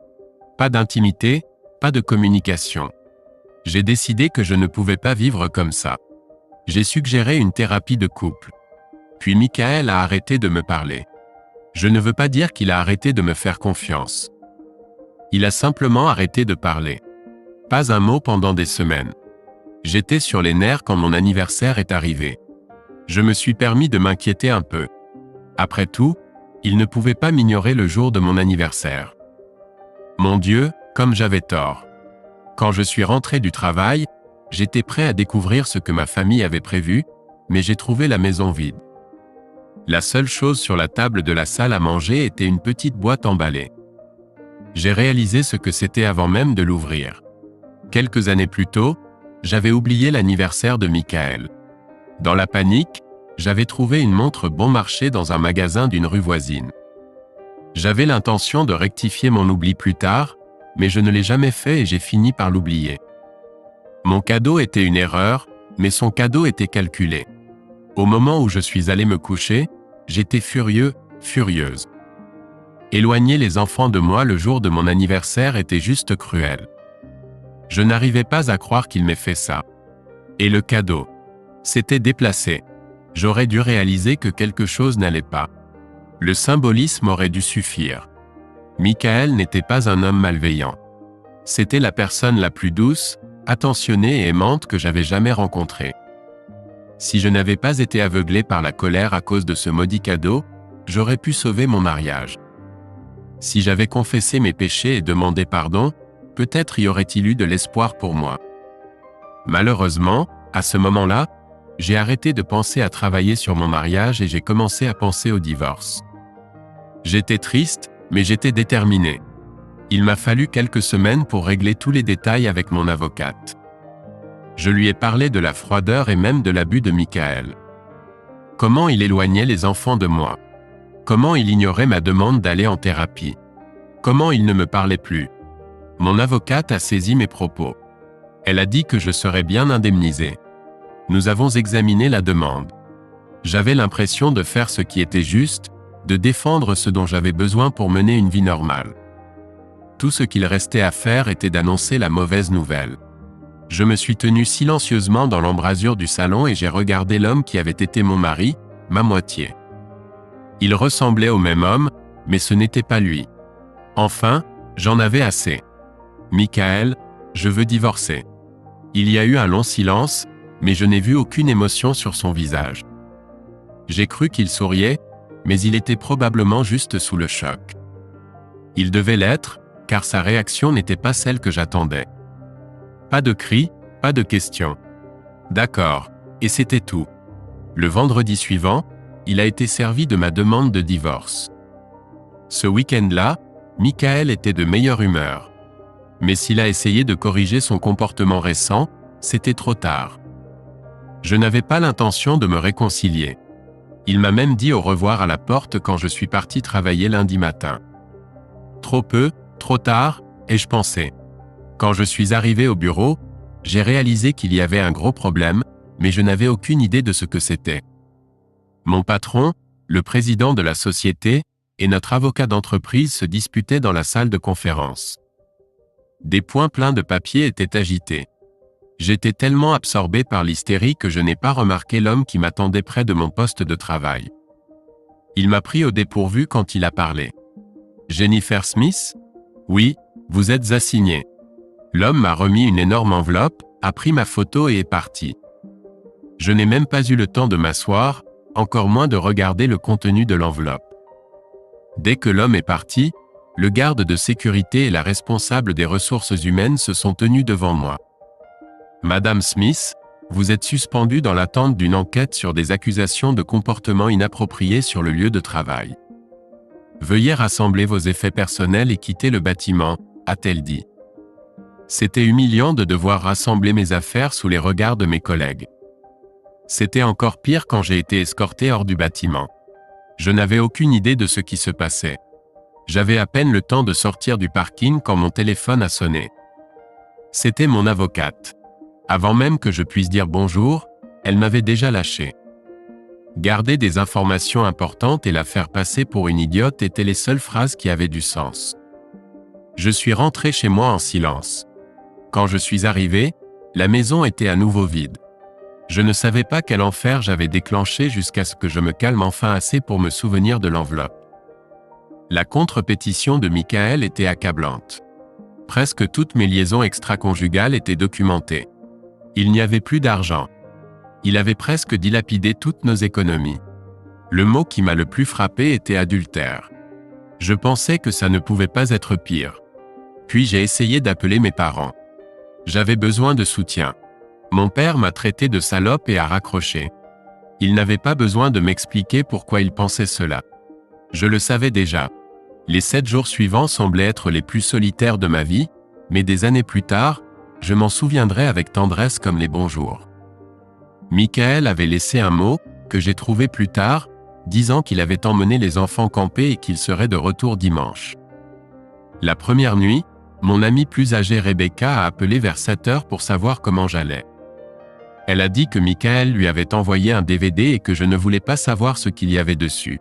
Pas d'intimité, pas de communication. J'ai décidé que je ne pouvais pas vivre comme ça. J'ai suggéré une thérapie de couple. Puis Michael a arrêté de me parler. Je ne veux pas dire qu'il a arrêté de me faire confiance. Il a simplement arrêté de parler. Pas un mot pendant des semaines. J'étais sur les nerfs quand mon anniversaire est arrivé. Je me suis permis de m'inquiéter un peu. Après tout, il ne pouvait pas m'ignorer le jour de mon anniversaire. Mon Dieu, comme j'avais tort. Quand je suis rentré du travail, j'étais prêt à découvrir ce que ma famille avait prévu, mais j'ai trouvé la maison vide. La seule chose sur la table de la salle à manger était une petite boîte emballée. J'ai réalisé ce que c'était avant même de l'ouvrir. Quelques années plus tôt, j'avais oublié l'anniversaire de Michael. Dans la panique, j'avais trouvé une montre bon marché dans un magasin d'une rue voisine. J'avais l'intention de rectifier mon oubli plus tard, mais je ne l'ai jamais fait et j'ai fini par l'oublier. Mon cadeau était une erreur, mais son cadeau était calculé. Au moment où je suis allé me coucher, j'étais furieux, furieuse. Éloigner les enfants de moi le jour de mon anniversaire était juste cruel. Je n'arrivais pas à croire qu'il m'ait fait ça. Et le cadeau. C'était déplacé. J'aurais dû réaliser que quelque chose n'allait pas. Le symbolisme aurait dû suffire. Michael n'était pas un homme malveillant. C'était la personne la plus douce, attentionnée et aimante que j'avais jamais rencontrée. Si je n'avais pas été aveuglé par la colère à cause de ce maudit cadeau, j'aurais pu sauver mon mariage. Si j'avais confessé mes péchés et demandé pardon, peut-être y aurait-il eu de l'espoir pour moi. Malheureusement, à ce moment-là, j'ai arrêté de penser à travailler sur mon mariage et j'ai commencé à penser au divorce. J'étais triste, mais j'étais déterminé. Il m'a fallu quelques semaines pour régler tous les détails avec mon avocate. Je lui ai parlé de la froideur et même de l'abus de Michael. Comment il éloignait les enfants de moi. Comment il ignorait ma demande d'aller en thérapie. Comment il ne me parlait plus. Mon avocate a saisi mes propos. Elle a dit que je serais bien indemnisé. Nous avons examiné la demande. J'avais l'impression de faire ce qui était juste, de défendre ce dont j'avais besoin pour mener une vie normale. Tout ce qu'il restait à faire était d'annoncer la mauvaise nouvelle. Je me suis tenu silencieusement dans l'embrasure du salon et j'ai regardé l'homme qui avait été mon mari, ma moitié. Il ressemblait au même homme, mais ce n'était pas lui. Enfin, j'en avais assez. Michael, je veux divorcer. Il y a eu un long silence, mais je n'ai vu aucune émotion sur son visage. J'ai cru qu'il souriait, mais il était probablement juste sous le choc. Il devait l'être, car sa réaction n'était pas celle que j'attendais. Pas de cris, pas de questions. D'accord, et c'était tout. Le vendredi suivant, il a été servi de ma demande de divorce. Ce week-end-là, Michael était de meilleure humeur. Mais s'il a essayé de corriger son comportement récent, c'était trop tard. Je n'avais pas l'intention de me réconcilier. Il m'a même dit au revoir à la porte quand je suis parti travailler lundi matin. Trop peu, trop tard, ai-je pensé. Quand je suis arrivé au bureau, j'ai réalisé qu'il y avait un gros problème, mais je n'avais aucune idée de ce que c'était. Mon patron, le président de la société, et notre avocat d'entreprise se disputaient dans la salle de conférence. Des poings pleins de papier étaient agités. J'étais tellement absorbé par l'hystérie que je n'ai pas remarqué l'homme qui m'attendait près de mon poste de travail. Il m'a pris au dépourvu quand il a parlé. « Jennifer Smith ? Oui, vous êtes assignée. » L'homme m'a remis une énorme enveloppe, a pris ma photo et est parti. Je n'ai même pas eu le temps de m'asseoir, encore moins de regarder le contenu de l'enveloppe. Dès que l'homme est parti, le garde de sécurité et la responsable des ressources humaines se sont tenus devant moi. « Madame Smith, vous êtes suspendue dans l'attente d'une enquête sur des accusations de comportement inapproprié sur le lieu de travail. Veuillez rassembler vos effets personnels et quitter le bâtiment, a-t-elle dit. C'était humiliant de devoir rassembler mes affaires sous les regards de mes collègues. C'était encore pire quand j'ai été escorté hors du bâtiment. Je n'avais aucune idée de ce qui se passait. J'avais à peine le temps de sortir du parking quand mon téléphone a sonné. C'était mon avocate. Avant même que je puisse dire bonjour, Elle m'avait déjà lâché. Garder des informations importantes et la faire passer pour une idiote étaient les seules phrases qui avaient du sens. Je suis rentré chez moi en silence. Quand je suis arrivé, la maison était à nouveau vide. Je ne savais pas quel enfer j'avais déclenché jusqu'à ce que je me calme enfin assez pour me souvenir de l'enveloppe. La contre-pétition de Michael était accablante. Presque toutes mes liaisons extra-conjugales étaient documentées. Il n'y avait plus d'argent. Il avait presque dilapidé toutes nos économies. Le mot qui m'a le plus frappé était adultère. Je pensais que ça ne pouvait pas être pire. Puis j'ai essayé d'appeler mes parents. J'avais besoin de soutien. Mon père m'a traité de salope et a raccroché. Il n'avait pas besoin de m'expliquer pourquoi il pensait cela. Je le savais déjà. Les 7 jours suivants semblaient être les plus solitaires de ma vie, mais des années plus tard, je m'en souviendrai avec tendresse comme les bons jours. Michael avait laissé un mot, que j'ai trouvé plus tard, disant qu'il avait emmené les enfants camper et qu'il serait de retour dimanche. La première nuit, mon amie plus âgée Rebecca a appelé vers 7 heures pour savoir comment j'allais. Elle a dit que Michael lui avait envoyé un DVD et que je ne voulais pas savoir ce qu'il y avait dessus.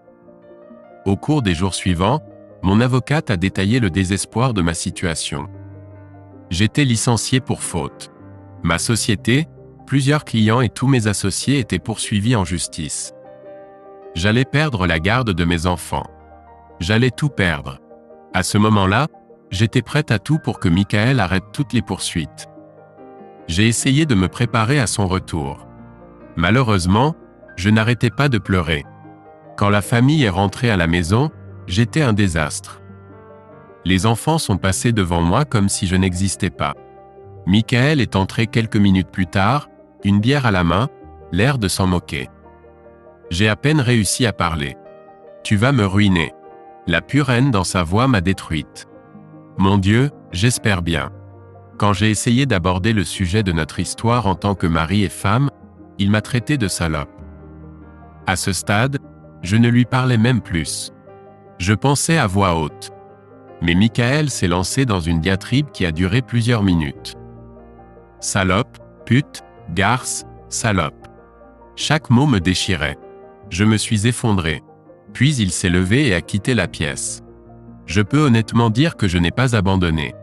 Au cours des jours suivants, mon avocate a détaillé le désespoir de ma situation. J'étais licencié pour faute. Ma société, plusieurs clients et tous mes associés étaient poursuivis en justice. J'allais perdre la garde de mes enfants. J'allais tout perdre. À ce moment-là, j'étais prête à tout pour que Michael arrête toutes les poursuites. J'ai essayé de me préparer à son retour. Malheureusement, je n'arrêtais pas de pleurer. Quand la famille est rentrée à la maison, j'étais un désastre. Les enfants sont passés devant moi comme si je n'existais pas. Michael est entré quelques minutes plus tard, une bière à la main, l'air de s'en moquer. J'ai à peine réussi à parler. « Tu vas me ruiner. » La pure haine dans sa voix m'a détruite. Mon Dieu, j'espère bien. Quand j'ai essayé d'aborder le sujet de notre histoire en tant que mari et femme, il m'a traité de salope. À ce stade, je ne lui parlais même plus. Je pensais à voix haute. Mais Michael s'est lancé dans une diatribe qui a duré plusieurs minutes. Salope, pute, garce, salope. Chaque mot me déchirait. Je me suis effondré. Puis il s'est levé et a quitté la pièce. Je peux honnêtement dire que je n'ai pas abandonné.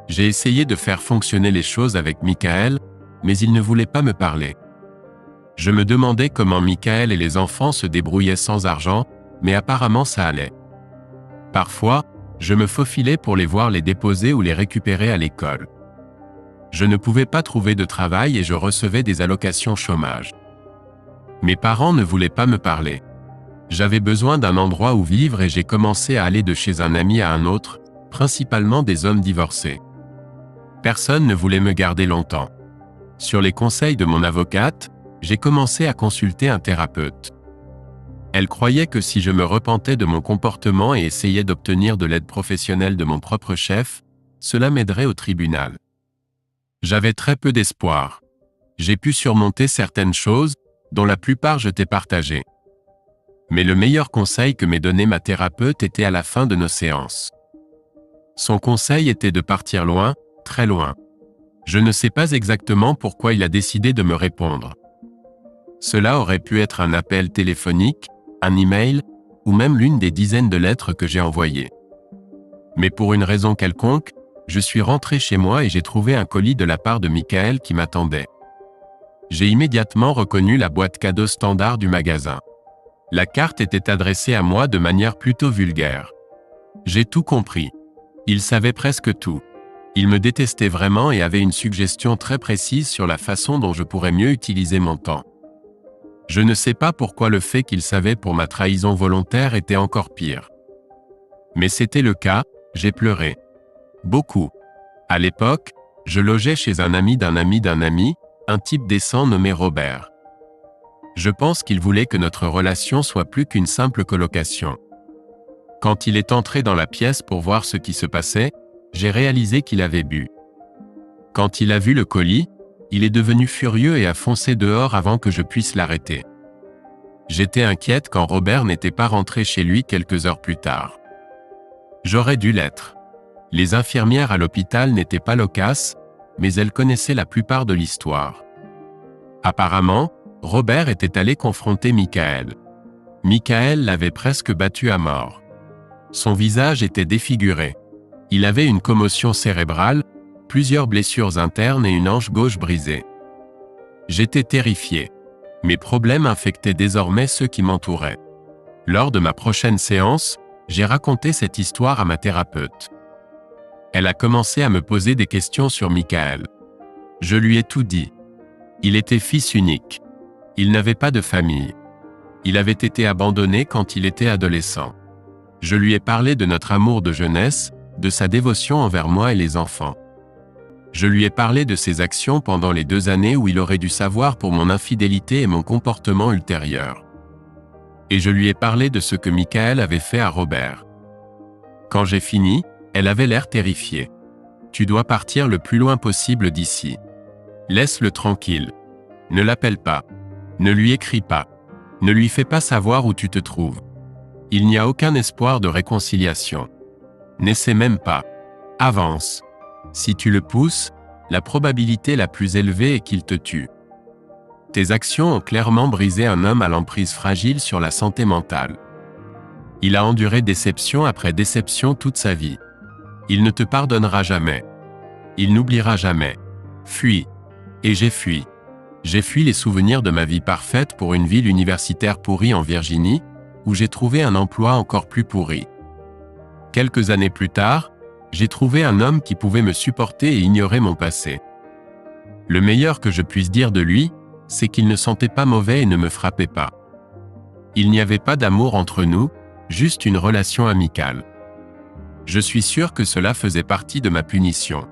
J'ai essayé de faire fonctionner les choses avec Michael, mais il ne voulait pas me parler. Je me demandais comment Michael et les enfants se débrouillaient sans argent, mais apparemment ça allait. Parfois, je me faufilais pour les voir les déposer ou les récupérer à l'école. Je ne pouvais pas trouver de travail et je recevais des allocations chômage. Mes parents ne voulaient pas me parler. J'avais besoin d'un endroit où vivre et j'ai commencé à aller de chez un ami à un autre, principalement des hommes divorcés. Personne ne voulait me garder longtemps. Sur les conseils de mon avocate, j'ai commencé à consulter un thérapeute. Elle croyait que si je me repentais de mon comportement et essayais d'obtenir de l'aide professionnelle de mon propre chef, cela m'aiderait au tribunal. J'avais très peu d'espoir. J'ai pu surmonter certaines choses, dont la plupart je t'ai partagées. Mais le meilleur conseil que m'ait donné ma thérapeute était à la fin de nos séances. Son conseil était de partir loin, très loin. Je ne sais pas exactement pourquoi il a décidé de me répondre. Cela aurait pu être un appel téléphonique, un email, ou même l'une des dizaines de lettres que j'ai envoyées. Mais pour une raison quelconque, je suis rentré chez moi et j'ai trouvé un colis de la part de Michael qui m'attendait. J'ai immédiatement reconnu la boîte cadeau standard du magasin. La carte était adressée à moi de manière plutôt vulgaire. J'ai tout compris. Il savait presque tout. Il me détestait vraiment et avait une suggestion très précise sur la façon dont je pourrais mieux utiliser mon temps. Je ne sais pas pourquoi le fait qu'il savait pour ma trahison volontaire était encore pire. Mais c'était le cas, j'ai pleuré. Beaucoup. À l'époque, je logeais chez un ami d'un ami d'un ami, un type décent nommé Robert. Je pense qu'il voulait que notre relation soit plus qu'une simple colocation. Quand il est entré dans la pièce pour voir ce qui se passait, j'ai réalisé qu'il avait bu. Quand il a vu le colis, il est devenu furieux et a foncé dehors avant que je puisse l'arrêter. J'étais inquiète quand Robert n'était pas rentré chez lui quelques heures plus tard. J'aurais dû l'être. Les infirmières à l'hôpital n'étaient pas loquaces, mais elles connaissaient la plupart de l'histoire. Apparemment, Robert était allé confronter Michael. Michael l'avait presque battu à mort. Son visage était défiguré. Il avait une commotion cérébrale, plusieurs blessures internes et une hanche gauche brisée. J'étais terrifié. Mes problèmes infectaient désormais ceux qui m'entouraient. Lors de ma prochaine séance, j'ai raconté cette histoire à ma thérapeute. Elle a commencé à me poser des questions sur Michael. Je lui ai tout dit. Il était fils unique. Il n'avait pas de famille. Il avait été abandonné quand il était adolescent. Je lui ai parlé de notre amour de jeunesse, de sa dévotion envers moi et les enfants. Je lui ai parlé de ses actions pendant les 2 années où il aurait dû savoir pour mon infidélité et mon comportement ultérieur. Et je lui ai parlé de ce que Michael avait fait à Robert. Quand j'ai fini, elle avait l'air terrifiée. « Tu dois partir le plus loin possible d'ici. Laisse-le tranquille. Ne l'appelle pas. Ne lui écris pas. Ne lui fais pas savoir où tu te trouves. Il n'y a aucun espoir de réconciliation. N'essaie même pas. Avance. Si tu le pousses, la probabilité la plus élevée est qu'il te tue. » Tes actions ont clairement brisé un homme à l'emprise fragile sur la santé mentale. Il a enduré déception après déception toute sa vie. Il ne te pardonnera jamais. Il n'oubliera jamais. Fuis. Et j'ai fui. J'ai fui les souvenirs de ma vie parfaite pour une ville universitaire pourrie en Virginie, où j'ai trouvé un emploi encore plus pourri. Quelques années plus tard, j'ai trouvé un homme qui pouvait me supporter et ignorer mon passé. Le meilleur que je puisse dire de lui, c'est qu'il ne sentait pas mauvais et ne me frappait pas. Il n'y avait pas d'amour entre nous, juste une relation amicale. Je suis sûr que cela faisait partie de ma punition.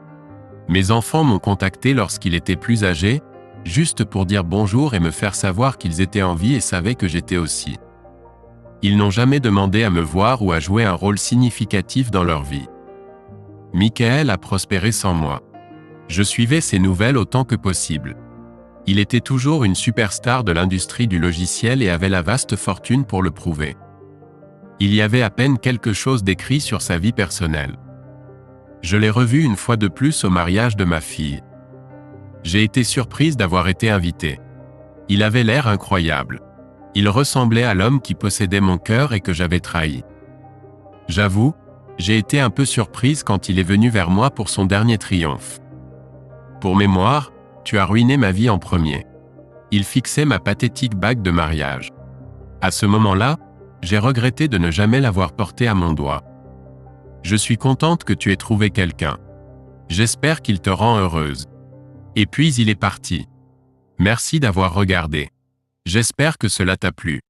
Mes enfants m'ont contacté lorsqu'il était plus âgé, juste pour dire bonjour et me faire savoir qu'ils étaient en vie et savaient que j'étais aussi. Ils n'ont jamais demandé à me voir ou à jouer un rôle significatif dans leur vie. Michael a prospéré sans moi. Je suivais ses nouvelles autant que possible. Il était toujours une superstar de l'industrie du logiciel et avait la vaste fortune pour le prouver. Il y avait à peine quelque chose d'écrit sur sa vie personnelle. Je l'ai revu une fois de plus au mariage de ma fille. J'ai été surprise d'avoir été invitée. Il avait l'air incroyable. Il ressemblait à l'homme qui possédait mon cœur et que j'avais trahi. J'avoue, j'ai été un peu surprise quand il est venu vers moi pour son dernier triomphe. Pour mémoire, tu as ruiné ma vie en premier. Il fixait ma pathétique bague de mariage. À ce moment-là, j'ai regretté de ne jamais l'avoir portée à mon doigt. Je suis contente que tu aies trouvé quelqu'un. J'espère qu'il te rend heureuse. Et puis il est parti. Merci d'avoir regardé. J'espère que cela t'a plu.